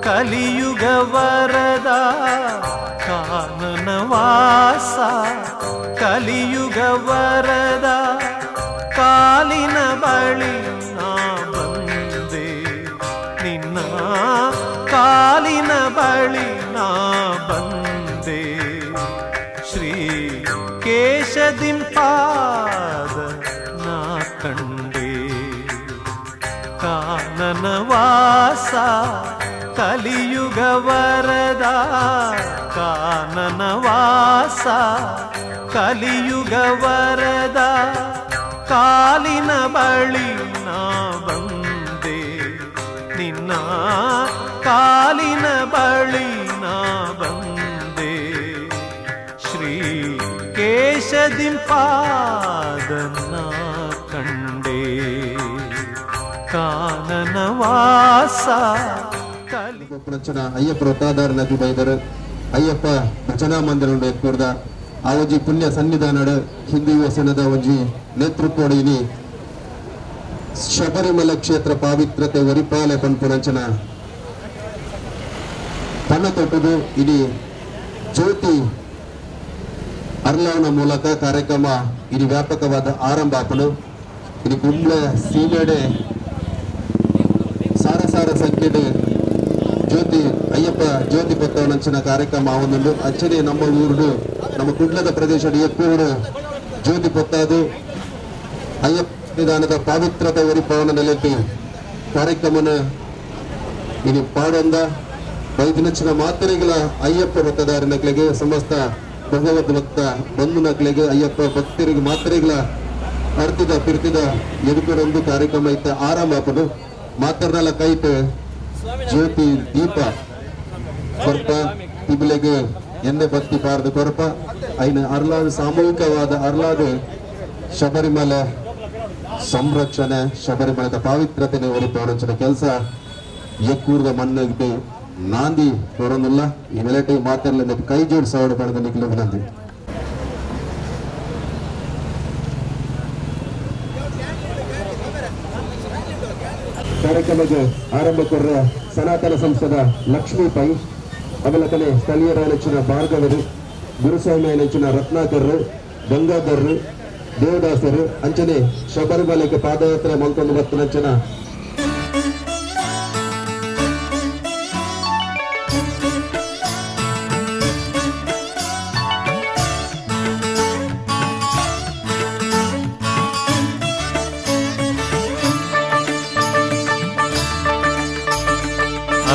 ಕಲಿಯುಗ ವರದ ಕಾನನ ವಾಸ ಕಲಿಯುಗ ವರದ ಕಾಲಿನ ಬಳಿ ನಾ ಬಂದೆ ನಿನ್ನ ಕಾಲಿನ ಬಳಿ ನಾ ಬಂದೆ ಶ್ರೀ ಕೇಶದಿಂಪಾದ ನಾ ಕಂಡೆ ಕಾನನ ವಾಸ ಕಲಿಯುಗ ವರದ ಕಾನನ ವಾಸ ಕಲಿಯುಗ ವರದ ಕಾಲಿನ ಬಳಿ ನಾ ಬಂದೆ ನಿನ್ನ ಕಾಲಿನ ಬಳಿ ನಾ ಬಂದೆ ಶ್ರೀ ಕೇಶದಿಂಪಾದನ್ನ ಕಂಡೆ ಕಾನನ ವಾಸ ಪುಣಚನ ಅಯ್ಯಪ್ಪ ವೃತ್ತಾಧಾರ ನದಿ ಬೈದರು ಅಯ್ಯಪ್ಪ ಭಜನಾ ಮಂದಿರ ಎತ್ಕೊಡ್ದ ಆ ಒಂಜಿ ಪುಣ್ಯ ಸನ್ನಿಧಾನಡ್ ಹಿಂದೂ ಯುವಸೇನದ ಒಂಜಿ ನೇತೃತ್ವಡಿನಿ ಶಬರಿಮಲ ಕ್ಷೇತ್ರ ಪಾವಿತ್ರತೆ ವರಿಪಾಲೆ ಪನ್ಪುಣಂಚನ ತನ್ನ ತೊಟ್ಟದು ಇಡೀ ಜ್ಯೋತಿ ಅರ್ಲಾವನ ಮೂಲಕ ಕಾರ್ಯಕ್ರಮ ಇಡೀ ವ್ಯಾಪಕವಾದ ಆರಂಭ ಆಪನು ಇಡೀ ಕುಂಬ್ಳೆ ಸೀಮೆಡೆ ಸಾರ ಸಂಖ್ಯೆಡ್ ಜ್ಯೋತಿ ಅಯ್ಯಪ್ಪ ಜ್ಯೋತಿ ಪತ್ತವನಂಚಿನ ಕಾರ್ಯಕ್ರಮ ಆವೊಂದುಂಡು ಅಚ್ಚರಿ ನಮ್ಮ ಊರುಡು ನಮ್ಮ ಕುಡ್ಲದ ಪ್ರದೇಶದ ಎಕ್ಕೂರು ಜ್ಯೋತಿ ಪೊತ್ತಾದು ಅಯ್ಯಪ್ಪ ಸನ್ನಿಧಾನದ ಪಾವಿತ್ರತೆ ವರಿಪವನ ನೆಲೆಟ್ಟು ಕಾರ್ಯಕ್ರಮನ ಇನಿ ಪಾಡೊಂದ ಬೈದಿನಚ್ಚಿನ ಮಾತರಿಗಳ ಅಯ್ಯಪ್ಪ ಭಕ್ತದಾರ ನಕ್ಲೆಗೆ ಸಮಸ್ತ ಭಗವದ್ ಭಕ್ತ ಬಂಧು ನಕ್ಲೆಗೆ ಅಯ್ಯಪ್ಪ ಭಕ್ತರಿಗೆ ಮಾತರಿಗಳ ಅರ್ಥಿದ ಪಿರ್ತಿದ ಎದುಕಡೊಂದು ಕಾರ್ಯಕ್ರಮ ಇತ್ತ ಆರಂಭ ಆಪನು ಮಾತರ್ನಲ್ಲ ಕೈಟ್ ಜ್ಯೋತಿ ದೀಪ ಕೊರ್ಪ ತಿಬಿಲೆಗೆ ಎಣ್ಣೆ ಬತ್ತಿ ಪಾರ್ದು ಕೊರಪ ಐನ ಅರ್ಲಾದ ಸಾಮೂಹಿಕವಾದ ಅರ್ಲಾದ ಶಬರಿಮಲ ಸಂರಕ್ಷಣೆ ಶಬರಿಮಲದ ಪಾವಿತ್ರತೆನೆ ಒಲಿಪವನಂಚಿನ ಕೆಲಸ ಎಕ್ಕೂರದ ಮಣ್ಣಿಗೆ ನಾಂದಿ ಹೊರನಿಲ್ಲ ಈ ನೆಲೆಟಿ ಮಾತೆಲ್ಲ ಕೈ ಜೋಡಿಸೋಡು ಪಡೆದ ನಿಖಿಲ ವಿನಂತಿ ಕಾರ್ಯಕ್ರಮಕ್ಕೆ ಆರಂಭ ಕೊರ್ರ ಸನಾತನ ಸಂಸ್ಥದ ಲಕ್ಷ್ಮೀ ಪೈ ಅವಲಕನೆ ಸ್ಥಳೀಯರ ನೆಚ್ಚಿನ ಭಾರ್ಗವರು ಗುರುಸ್ವಾಮಿ ನೆಚ್ಚಿನ ರತ್ನಾಕರ್ ಗಂಗಾಧರ್ ದೇವದಾಸರು ಅಂಚನೆ ಶಬರಿಮಲೆಗೆ ಪಾದಯಾತ್ರೆ ಮಲ್ಕೊಂಡು ಬತ್ತು ನಂಚನ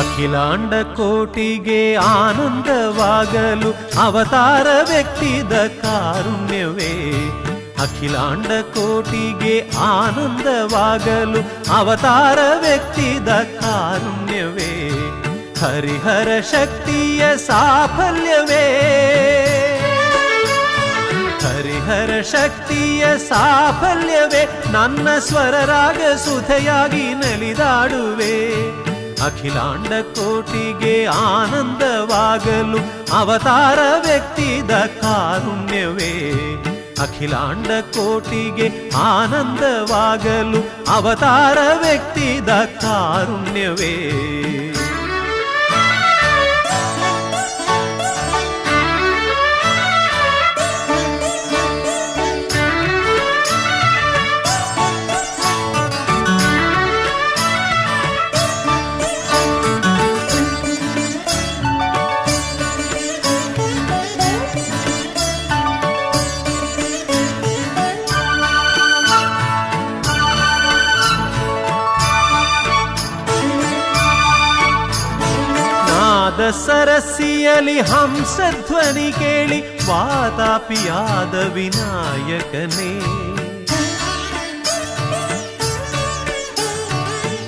ಅಖಿಲಾಂಡ ಕೋಟಿಗೆ ಆನಂದವಾಗಲು ಅವತಾರ ವ್ಯಕ್ತಿದ ಕಾರುಣ್ಯವೇ ಅಖಿಲಾಂಡ ಕೋಟಿಗೆ ಆನಂದವಾಗಲು ಅವತಾರ ವ್ಯಕ್ತಿದ ಕಾರುಣ್ಯವೇ ಹರಿಹರ ಶಕ್ತಿಯ ಸಾಫಲ್ಯವೇ ಹರಿಹರ ಶಕ್ತಿಯ ಸಾಫಲ್ಯವೇ ನನ್ನ ಸ್ವರರಾಗ ಸುಧೆಯಾಗಿ ನಲಿದಾಡುವೆ ಅಖಿಲಾಂಡ ಕೋಟಿಗೆ ಆನಂದವಾಗಲು ಅವತಾರ ವ್ಯಕ್ತಿದ ಕಾರುಣ್ಯವೇ ಅಖಿಲಾಂಡ ಕೋಟಿಗೆ ಆನಂದವಾಗಲು ಅವತಾರ ವ್ಯಕ್ತಿದ ಕಾರುಣ್ಯವೇ ಸರಸಿಯಲಿ ಹಂಸಧ್ವನಿ ಕೇಳಿ ವಾತಾಪಿಯಾದ ವಿನಾಯಕನೇ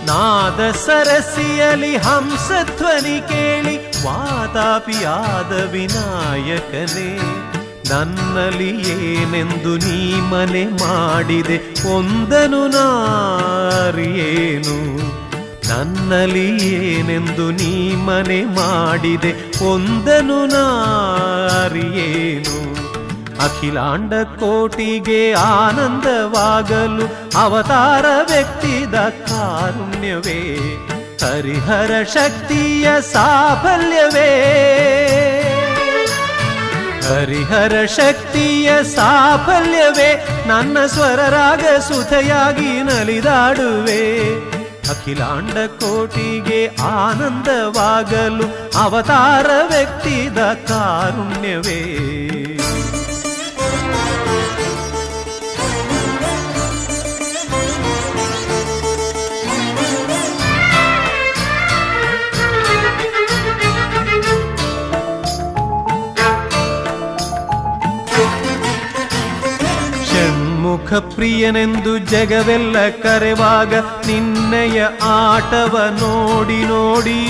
ನಾದ ಸರಸಿಯಲಿ ಹಂಸಧ್ವನಿ ಕೇಳಿ ವಾತಾಪಿಯಾದ ವಿನಾಯಕನೇ ನನ್ನಲ್ಲಿ ಏನೆಂದು ನೀ ಮನೆ ಮಾಡಿದೆ ಒಂದನು ನಾರಿಯೇನು ನನ್ನಲ್ಲಿ ಏನೆಂದು ನೀ ಮನೆ ಮಾಡಿದೆ ಒಂದನು ನಾರಿಯೇನು ಅಖಿಲಾಂಡ ಕೋಟಿಗೆ ಆನಂದವಾಗಲು ಅವತಾರ ವ್ಯಕ್ತಿದ ಕಾರುಣ್ಯವೇ ಹರಿಹರ ಶಕ್ತಿಯ ಸಾಫಲ್ಯವೇ, ಹರಿಹರ ಶಕ್ತಿಯ ಸಾಫಲ್ಯವೇ, ನನ್ನ ಸ್ವರರಾಗ ಸುಧೆಯಾಗಿ ನಲಿದಾಡುವೆ. ಅಖಿಲಾಂಡ ಕೋಟಿಗೆ ಆನಂದವಾಗಲು ಅವತಾರವೆತ್ತಿದ ಕಾರುಣ್ಯವೇ. ಷಣ್ಮುಖ ಪ್ರಿಯನೆಂದು ಜಗವೆಲ್ಲ ಕರೆವಾಗ ನಿನ್ನೆಯ ಆಟವ ನೋಡಿ ನೋಡಿ,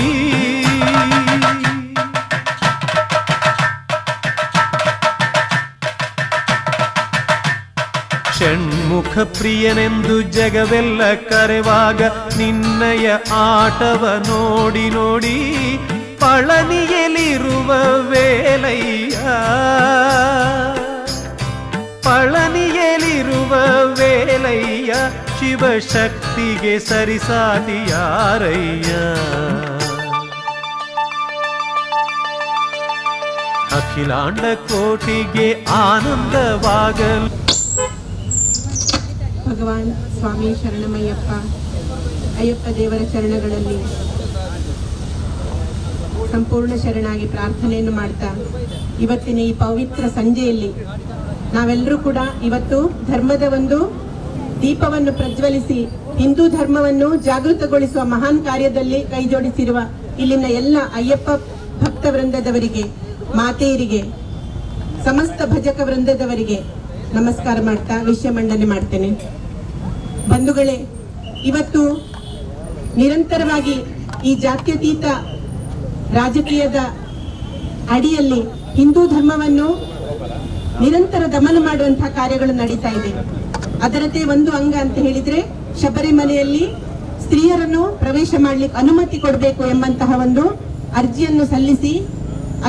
ಷಣ್ಮುಖ ಪ್ರಿಯನೆಂದು ಜಗವೆಲ್ಲ ಕರೆವಾಗ ನಿನ್ನಯ ಆಟವ ನೋಡಿ ನೋಡಿ, ಪಳನಿಯಲಿರುವ ವೇಲಯ್ಯ, ಪಳನಿಯಲಿರುವ ವೇಲಯ್ಯ, ಶಿವಶಕ್ತಿಗೆ ಸರಿಸಾಟಿ ಯಾರಯ್ಯ. ಅಖಿಲಾಂಡ ಕೋಟಿಗೆ ಆನಂದವಾಗಲು. ಭಗವಾನ್ ಸ್ವಾಮಿ ಶರಣಮಯ್ಯಪ್ಪ, ಅಯ್ಯಪ್ಪ ದೇವರ ಚರಣಗಳಲ್ಲಿ ಸಂಪೂರ್ಣ ಶರಣಾಗಿ ಪ್ರಾರ್ಥನೆಯನ್ನು ಮಾಡ್ತಾ, ಇವತ್ತಿನ ಈ ಪವಿತ್ರ ಸಂಜೆಯಲ್ಲಿ ನಾವೆಲ್ಲರೂ ಕೂಡ ಇವತ್ತು ಧರ್ಮದ ಒಂದು ದೀಪವನ್ನು ಪ್ರಜ್ವಲಿಸಿ ಹಿಂದೂ ಧರ್ಮವನ್ನು ಜಾಗೃತಗೊಳಿಸುವ ಮಹಾನ್ ಕಾರ್ಯದಲ್ಲಿ ಕೈಜೋಡಿಸಿರುವ ಇಲ್ಲಿನ ಎಲ್ಲ ಅಯ್ಯಪ್ಪ ಭಕ್ತ ವೃಂದದವರಿಗೆ, ಮಾತೆಯರಿಗೆ, ಸಮಸ್ತ ಭಜಕ ವೃಂದದವರಿಗೆ ನಮಸ್ಕಾರ ಮಾಡ್ತಾ ವಿಷಯ ಮಂಡನೆ ಮಾಡ್ತೇನೆ. ಬಂಧುಗಳೇ, ಇವತ್ತು ನಿರಂತರವಾಗಿ ಈ ಜಾತ್ಯತೀತ ರಾಜಕೀಯದ ಅಡಿಯಲ್ಲಿ ಹಿಂದೂ ಧರ್ಮವನ್ನು ನಿರಂತರ ದಮನ ಮಾಡುವಂತಹ ಕಾರ್ಯಗಳು ನಡೀತಾ ಇದೆ. ಅದರದೇ ಒಂದು ಅಂಗ ಅಂತ ಹೇಳಿದ್ರೆ ಶಬರಿಮಲೆಯಲ್ಲಿ ಸ್ತ್ರೀಯರನ್ನು ಪ್ರವೇಶ ಮಾಡಲಿಕ್ಕೆ ಅನುಮತಿ ಕೊಡಬೇಕು ಎಂಬಂತಹ ಒಂದು ಅರ್ಜಿಯನ್ನು ಸಲ್ಲಿಸಿ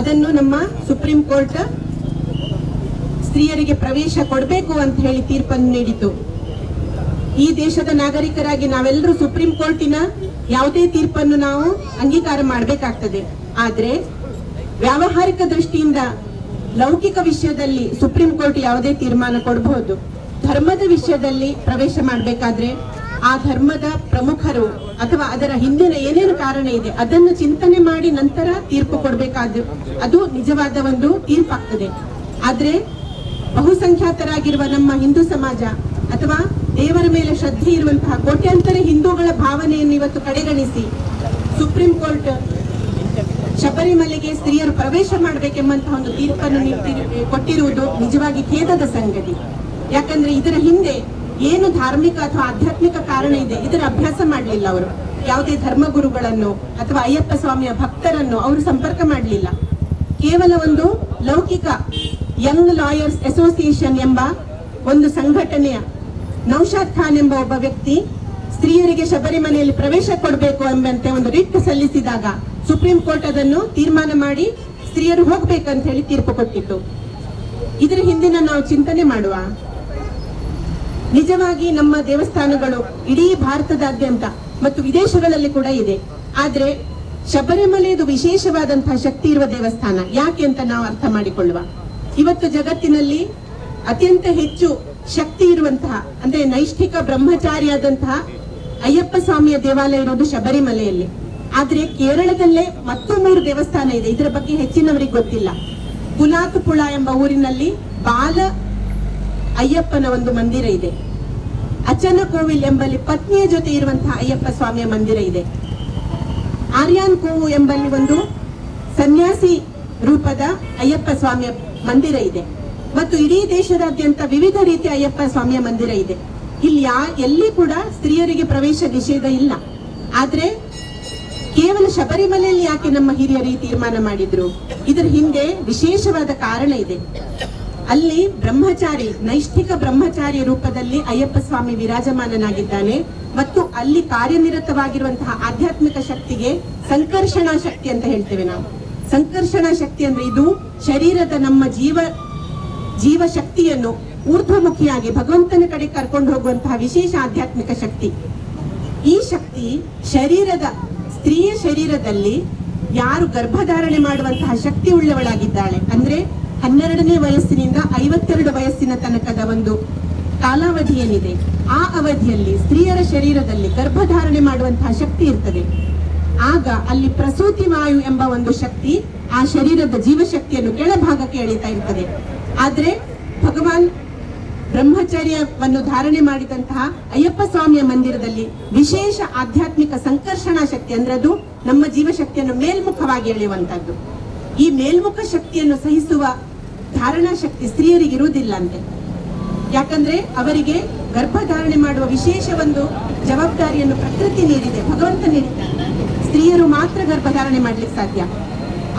ಅದನ್ನು ನಮ್ಮ ಸುಪ್ರೀಂ ಕೋರ್ಟ್ ಸ್ತ್ರೀಯರಿಗೆ ಪ್ರವೇಶ ಕೊಡಬೇಕು ಅಂತ ಹೇಳಿ ತೀರ್ಪನ್ನು ನೀಡಿತು. ಈ ದೇಶದ ನಾಗರಿಕರಾಗಿ ನಾವೆಲ್ಲರೂ ಸುಪ್ರೀಂ ಕೋರ್ಟಿನ ಯಾವುದೇ ತೀರ್ಪನ್ನು ನಾವು ಅಂಗೀಕಾರ ಮಾಡಬೇಕಾಗ್ತದೆ. ಆದ್ರೆ ವ್ಯಾವಹಾರಿಕ ದೃಷ್ಟಿಯಿಂದ ಲೌಕಿಕ ವಿಷಯದಲ್ಲಿ ಸುಪ್ರೀಂ ಕೋರ್ಟ್ ಯಾವುದೇ ತೀರ್ಮಾನ ಕೊಡಬಹುದು. ಧರ್ಮದ ವಿಷಯದಲ್ಲಿ ಪ್ರವೇಶ ಮಾಡಬೇಕಾದ್ರೆ ಆ ಧರ್ಮದ ಪ್ರಮುಖರು ಅಥವಾ ಅದರ ಹಿಂದಿನ ಏನೇನು ಕಾರಣ ಇದೆ ಅದನ್ನು ಚಿಂತನೆ ಮಾಡಿ ನಂತರ ತೀರ್ಪು ಕೊಡಬೇಕಾದ ಅದು ನಿಜವಾದ ಒಂದು ತೀರ್ಪಾಗ್ತದೆ. ಆದ್ರೆ ಬಹುಸಂಖ್ಯಾತರಾಗಿರುವ ನಮ್ಮ ಹಿಂದೂ ಸಮಾಜ ಅಥವಾ ದೇವರ ಮೇಲೆ ಶ್ರದ್ಧೆ ಇರುವಂತಹ ಕೋಟ್ಯಾಂತರ ಹಿಂದೂಗಳ ಭಾವನೆಯನ್ನು ಇವತ್ತು ಕಡೆಗಣಿಸಿ ಸುಪ್ರೀಂ ಕೋರ್ಟ್ ಶಬರಿಮಲೆಗೆ ಸ್ತ್ರೀಯರು ಪ್ರವೇಶ ಮಾಡಬೇಕೆಂಬಂತಹ ಒಂದು ತೀರ್ಪನ್ನು ಕೊಟ್ಟಿರುವುದು ನಿಜವಾಗಿ ಖೇದದ ಸಂಗತಿ. ಯಾಕಂದ್ರೆ ಇದರ ಹಿಂದೆ ಏನು ಧಾರ್ಮಿಕ ಅಥವಾ ಆಧ್ಯಾತ್ಮಿಕ ಕಾರಣ ಇದೆ ಇದರ ಅಭ್ಯಾಸ ಮಾಡಲಿಲ್ಲ ಅವರು. ಯಾವುದೇ ಧರ್ಮಗುರುಗಳನ್ನು ಅಥವಾ ಅಯ್ಯಪ್ಪ ಸ್ವಾಮಿಯ ಭಕ್ತರನ್ನು ಅವರು ಸಂಪರ್ಕ ಮಾಡಲಿಲ್ಲ. ಕೇವಲ ಒಂದು ಲೌಕಿಕ ಯಂಗ್ ಲಾಯರ್ಸ್ ಅಸೋಸಿಯೇಷನ್ ಎಂಬ ಒಂದು ಸಂಘಟನೆಯ ನೌಶಾದ್ ಖಾನ್ ಎಂಬ ಒಬ್ಬ ವ್ಯಕ್ತಿ ಸ್ತ್ರೀಯರಿಗೆ ಶಬರಿಮಲೆಯಲ್ಲಿ ಪ್ರವೇಶ ಕೊಡಬೇಕು ಎಂಬಂತೆ ಒಂದು ರಿಟ್ ಸಲ್ಲಿಸಿದಾಗ ಸುಪ್ರೀಂ ಕೋರ್ಟ್ ಅದನ್ನು ತೀರ್ಮಾನ ಮಾಡಿ ಸ್ತ್ರೀಯರು ಹೋಗ್ಬೇಕಂತ ಹೇಳಿ ತೀರ್ಪು ಕೊಟ್ಟಿತ್ತು. ಇದರ ಹಿಂದಿನ ನಾವು ಚಿಂತನೆ ಮಾಡುವ. ನಿಜವಾಗಿ ನಮ್ಮ ದೇವಸ್ಥಾನಗಳು ಇಡೀ ಭಾರತದಾದ್ಯಂತ ಮತ್ತು ವಿದೇಶಗಳಲ್ಲಿ ಕೂಡ ಇದೆ. ಆದ್ರೆ ಶಬರಿಮಲೆಯದು ವಿಶೇಷವಾದಂತಹ ಶಕ್ತಿ ಇರುವ ದೇವಸ್ಥಾನ. ಯಾಕೆ ಅಂತ ನಾವು ಅರ್ಥ ಮಾಡಿಕೊಳ್ಳುವ. ಇವತ್ತು ಜಗತ್ತಿನಲ್ಲಿ ಅತ್ಯಂತ ಹೆಚ್ಚು ಶಕ್ತಿ ಇರುವಂತಹ ಅಂದ್ರೆ ನೈಷ್ಠಿಕ ಬ್ರಹ್ಮಚಾರಿಯಾದಂತಹ ಅಯ್ಯಪ್ಪ ಸ್ವಾಮಿಯ ದೇವಾಲಯ ಇರೋದು ಶಬರಿಮಲೆಯಲ್ಲಿ. ಆದ್ರೆ ಕೇರಳದಲ್ಲೇ ಮತ್ತು 3 ದೇವಸ್ಥಾನ ಇದೆ. ಇದರ ಬಗ್ಗೆ ಹೆಚ್ಚಿನವರಿಗೆ ಗೊತ್ತಿಲ್ಲ. ಕುಲಾತುಪುಳ ಎಂಬ ಊರಿನಲ್ಲಿ ಬಾಲ ಅಯ್ಯಪ್ಪನ ಒಂದು ಮಂದಿರ ಇದೆ. ಅಚ್ಚನ ಕೋವಿಲ್ ಎಂಬಲ್ಲಿ ಪತ್ನಿಯ ಜೊತೆ ಇರುವಂತಹ ಅಯ್ಯಪ್ಪ ಸ್ವಾಮಿಯ ಮಂದಿರ ಇದೆ. ಆರ್ಯಾನ್ ಕೋವು ಎಂಬಲ್ಲಿ ಒಂದು ಸನ್ಯಾಸಿ ರೂಪದ ಅಯ್ಯಪ್ಪ ಸ್ವಾಮಿಯ ಮಂದಿರ ಇದೆ. ಮತ್ತು ಇಡೀ ದೇಶದಾದ್ಯಂತ ವಿವಿಧ ರೀತಿಯ ಅಯ್ಯಪ್ಪ ಸ್ವಾಮಿಯ ಮಂದಿರ ಇದೆ. ಇಲ್ಲಿ ಎಲ್ಲಿ ಕೂಡ ಸ್ತ್ರೀಯರಿಗೆ ಪ್ರವೇಶ ನಿಷೇಧ ಇಲ್ಲ. ಆದ್ರೆ ಕೇವಲ ಶಬರಿಮಲೆಯಲ್ಲಿ ಯಾಕೆ ನಮ್ಮ ಹಿರಿಯರು ಈ ತೀರ್ಮಾನ ಮಾಡಿದ್ರು? ಇದರ ಹಿಂದೆ ವಿಶೇಷವಾದ ಕಾರಣ ಇದೆ. ಅಲ್ಲಿ ಬ್ರಹ್ಮಚಾರಿ, ನೈಷ್ಠಿಕ ಬ್ರಹ್ಮಚಾರಿ ರೂಪದಲ್ಲಿ ಅಯ್ಯಪ್ಪ ಸ್ವಾಮಿ ವಿರಾಜಮಾನನಾಗಿದ್ದಾನೆ. ಮತ್ತು ಅಲ್ಲಿ ಕಾರ್ಯನಿರತವಾಗಿರುವಂತಹ ಆಧ್ಯಾತ್ಮಿಕ ಶಕ್ತಿಗೆ ಸಂಕರ್ಷಣಾ ಶಕ್ತಿ ಅಂತ ಹೇಳ್ತೇವೆ ನಾವು. ಸಂಕರ್ಷಣಾ ಶಕ್ತಿ ಅಂದ್ರೆ ಇದು ಶರೀರದ ನಮ್ಮ ಜೀವ ಶಕ್ತಿಯನ್ನು ಊರ್ಧ್ವಮುಖಿಯಾಗಿ ಭಗವಂತನ ಕಡೆ ಕರ್ಕೊಂಡು ಹೋಗುವಂತಹ ವಿಶೇಷ ಆಧ್ಯಾತ್ಮಿಕ ಶಕ್ತಿ. ಈ ಶಕ್ತಿ ಶರೀರದ ಸ್ತ್ರೀಯ ಶರೀರದಲ್ಲಿ ಯಾರು ಗರ್ಭಧಾರಣೆ ಮಾಡುವಂತಹ ಶಕ್ತಿ ಉಳ್ಳವಳಾಗಿದ್ದಾಳೆ, ಅಂದ್ರೆ 12ನೇ ವಯಸ್ಸಿನಿಂದ 52 ವಯಸ್ಸಿನ ತನಕದ ಒಂದು ಕಾಲಾವಧಿ ಏನಿದೆ, ಆ ಅವಧಿಯಲ್ಲಿ ಸ್ತ್ರೀಯರ ಶರೀರದಲ್ಲಿ ಗರ್ಭಧಾರಣೆ ಮಾಡುವಂತಹ ಶಕ್ತಿ ಇರ್ತದೆ. ಆಗ ಅಲ್ಲಿ ಪ್ರಸೂತಿ ವಾಯು ಎಂಬ ಒಂದು ಶಕ್ತಿ ಆ ಶರೀರದ ಜೀವಶಕ್ತಿಯನ್ನು ಕೆಳಭಾಗಕ್ಕೆ ಎಳಿತಾ ಇರ್ತದೆ. ಆದ್ರೆ ಭಗವಾನ್ ಬ್ರಹ್ಮಚರ್ಯವನ್ನು ಧಾರಣೆ ಮಾಡಿದಂತಹ ಅಯ್ಯಪ್ಪ ಸ್ವಾಮಿಯ ಮಂದಿರದಲ್ಲಿ ವಿಶೇಷ ಆಧ್ಯಾತ್ಮಿಕ ಸಂಕರ್ಷಣಾ ಶಕ್ತಿ, ಅಂದ್ರೆ ಅದು ನಮ್ಮ ಜೀವಶಕ್ತಿಯನ್ನು ಮೇಲ್ಮುಖವಾಗಿ ಎಳೆಯುವಂತದ್ದು. ಈ ಮೇಲ್ಮುಖ ಶಕ್ತಿಯನ್ನು ಸಹಿಸುವ ಧಾರಣಾ ಶಕ್ತಿ ಸ್ತ್ರೀಯರಿಗೆ ಇರುವುದಿಲ್ಲ ಅಂತೆ. ಯಾಕಂದ್ರೆ ಅವರಿಗೆ ಗರ್ಭಧಾರಣೆ ಮಾಡುವ ವಿಶೇಷ ಒಂದು ಜವಾಬ್ದಾರಿಯನ್ನು ಪ್ರಕೃತಿ ನೀಡಿದೆ, ಭಗವಂತ ನೀಡಿದ್ದಾನೆ. ಸ್ತ್ರೀಯರು ಮಾತ್ರ ಗರ್ಭಧಾರಣೆ ಮಾಡ್ಲಿಕ್ಕೆ ಸಾಧ್ಯ.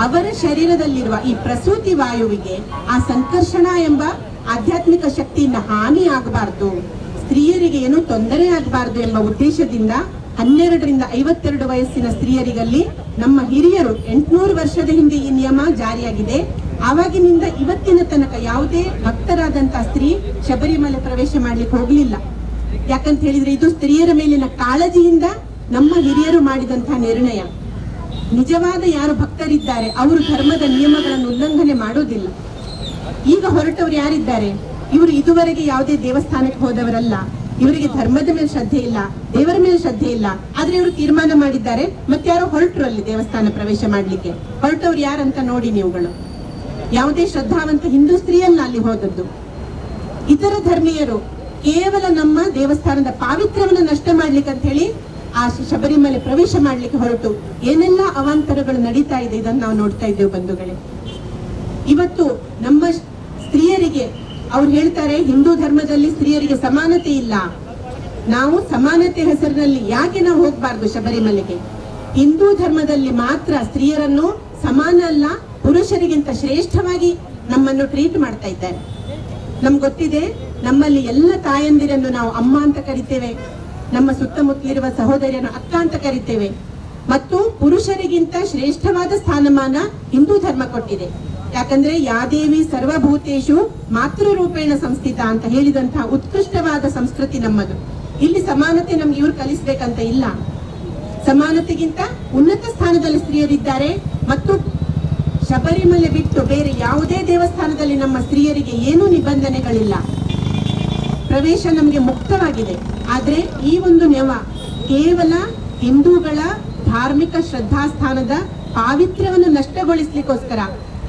ಅವರ ಶರೀರದಲ್ಲಿರುವ ಈ ಪ್ರಸೂತಿ ವಾಯುವಿಗೆ ಆ ಸಂಕರ್ಷಣ ಎಂಬ ಆಧ್ಯಾತ್ಮಿಕ ಶಕ್ತಿಯಿಂದ ಹಾನಿ ಆಗಬಾರ್ದು, ಸ್ತ್ರೀಯರಿಗೆ ಏನು ತೊಂದರೆ ಆಗಬಾರ್ದು ಎಂಬ ಉದ್ದೇಶದಿಂದ 12ರಿಂದ 52 ವಯಸ್ಸಿನ ಸ್ತ್ರೀಯರಿಗಲ್ಲಿ ನಮ್ಮ ಹಿರಿಯರು 800 ವರ್ಷದ ಹಿಂದೆ ಈ ನಿಯಮ ಜಾರಿಯಾಗಿದೆ. ಆವಾಗಿನಿಂದ ಇವತ್ತಿನ ತನಕ ಯಾವುದೇ ಭಕ್ತರಾದಂತಹ ಸ್ತ್ರೀ ಶಬರಿಮಲೆ ಪ್ರವೇಶ ಮಾಡ್ಲಿಕ್ಕೆ ಹೋಗ್ಲಿಲ್ಲ. ಯಾಕಂತ ಹೇಳಿದ್ರೆ ಇದು ಸ್ತ್ರೀಯರ ಮೇಲಿನ ಕಾಳಜಿಯಿಂದ ನಮ್ಮ ಹಿರಿಯರು ಮಾಡಿದಂತಹ ನಿರ್ಣಯ. ನಿಜವಾದ ಯಾರು ಭಕ್ತರಿದ್ದಾರೆ ಅವರು ಧರ್ಮದ ನಿಯಮಗಳನ್ನು ಉಲ್ಲಂಘನೆ ಮಾಡೋದಿಲ್ಲ. ಈಗ ಹೊರಟವರು ಯಾರಿದ್ದಾರೆ, ಇವರು ಇದುವರೆಗೆ ಯಾವುದೇ ದೇವಸ್ಥಾನಕ್ಕೆ ಹೋದವರಲ್ಲ, ಇವರಿಗೆ ಧರ್ಮದ ಮೇಲೆ ಶ್ರದ್ಧೆ ಇಲ್ಲ, ದೇವರ ಮೇಲೆ ಶ್ರದ್ಧೆ ಇಲ್ಲ. ಆದ್ರೆ ಇವರು ತೀರ್ಮಾನ ಮಾಡಿದ್ದಾರೆ, ಮತ್ತೆ ಯಾರೋ ಹೊರಟರು ಅಲ್ಲಿ ದೇವಸ್ಥಾನ ಪ್ರವೇಶ ಮಾಡ್ಲಿಕ್ಕೆ. ಹೊರಟವ್ರು ಯಾರಂತ ನೋಡಿ ನೀವುಗಳು. ಯಾವುದೇ ಶ್ರದ್ಧಾವಂತ ಹಿಂದೂ ಸ್ತ್ರೀಯಲ್ಲ ಅಲ್ಲಿ ಹೋದದ್ದು. ಇತರ ಧರ್ಮೀಯರು ಕೇವಲ ನಮ್ಮ ದೇವಸ್ಥಾನದ ಪಾವಿತ್ರ್ಯವನ್ನು ನಷ್ಟ ಮಾಡ್ಲಿಕ್ಕೆ ಅಂತ ಹೇಳಿ ಆ ಶಬರಿಮಲೆ ಪ್ರವೇಶ ಮಾಡ್ಲಿಕ್ಕೆ ಹೊರಟು ಏನೆಲ್ಲ ಅವಾಂತರಗಳು ನಡೀತಾ ಇದೆ, ಇದನ್ನು ನಾವು ನೋಡ್ತಾ ಇದ್ದೇವೆ ಬಂಧುಗಳೇ. ಇವತ್ತು ನಮ್ಮ ಸ್ತ್ರೀಯರಿಗೆ ಅವ್ರು ಹೇಳ್ತಾರೆ ಹಿಂದೂ ಧರ್ಮದಲ್ಲಿ ಸ್ತ್ರೀಯರಿಗೆ ಸಮಾನತೆ ಇಲ್ಲ. ನಾವು ಸಮಾನತೆ ಹೆಸರಿನಲ್ಲಿ ಯಾಕೆ ನಾವು ಹೋಗ್ಬಾರ್ದು ಶಬರಿಮಲೆಗೆ? ಹಿಂದೂ ಧರ್ಮದಲ್ಲಿ ಮಾತ್ರ ಸ್ತ್ರೀಯರನ್ನು ಸಮಾನ ಅಲ್ಲ, ಪುರುಷರಿಗಿಂತ ಶ್ರೇಷ್ಠವಾಗಿ ನಮ್ಮನ್ನು ಟ್ರೀಟ್ ಮಾಡ್ತಾ ಇದ್ದಾರೆ. ನಮ್ಗೆ ಗೊತ್ತಿದೆ, ನಮ್ಮಲ್ಲಿ ಎಲ್ಲ ತಾಯಂದಿರನ್ನು ನಾವು ಅಮ್ಮ ಅಂತ ಕರಿತೇವೆ, ನಮ್ಮ ಸುತ್ತಮುತ್ತಲಿರುವ ಸಹೋದರಿಯನ್ನು ಅಕ್ಕ ಅಂತ ಕರಿತೇವೆ. ಮತ್ತು ಪುರುಷರಿಗಿಂತ ಶ್ರೇಷ್ಠವಾದ ಸ್ಥಾನಮಾನ ಹಿಂದೂ ಧರ್ಮ ಕೊಟ್ಟಿದೆ. ಯಾಕಂದ್ರೆ ಯಾದೇವಿ ಸರ್ವಭೂತೇಶು ಮಾತೃರೂಪೇಣ ಸಂಸ್ಥಿತ ಅಂತ ಹೇಳಿದಂತಹ ಉತ್ಕೃಷ್ಟವಾದ ಸಂಸ್ಕೃತಿ ನಮ್ಮದು. ಇಲ್ಲಿ ಸಮಾನತೆ ನಮ್ಗೆ ಇವ್ರು ಕಲಿಸ್ಬೇಕಂತ ಇಲ್ಲ. ಸಮಾನತೆಗಿಂತ ಉನ್ನತ ಸ್ಥಾನದಲ್ಲಿ ಸ್ತ್ರೀಯರಿದ್ದಾರೆ. ಮತ್ತು ಶಬರಿಮಲೆ ಬಿಟ್ಟು ಬೇರೆ ಯಾವುದೇ ದೇವಸ್ಥಾನದಲ್ಲಿ ನಮ್ಮ ಸ್ತ್ರೀಯರಿಗೆ ಏನೂ ನಿಬಂಧನೆಗಳಿಲ್ಲ, ಪ್ರವೇಶ ನಮಗೆ ಮುಕ್ತವಾಗಿದೆ. ಆದ್ರೆ ಈ ಒಂದು ನೆವ ಕೇವಲ ಹಿಂದೂಗಳ ಧಾರ್ಮಿಕ ಶ್ರದ್ಧಾಸ್ಥಾನದ ಪಾವಿತ್ರ್ಯವನ್ನು ನಷ್ಟಗೊಳಿಸ್ಲಿಕ್ಕೋಸ್ಕರ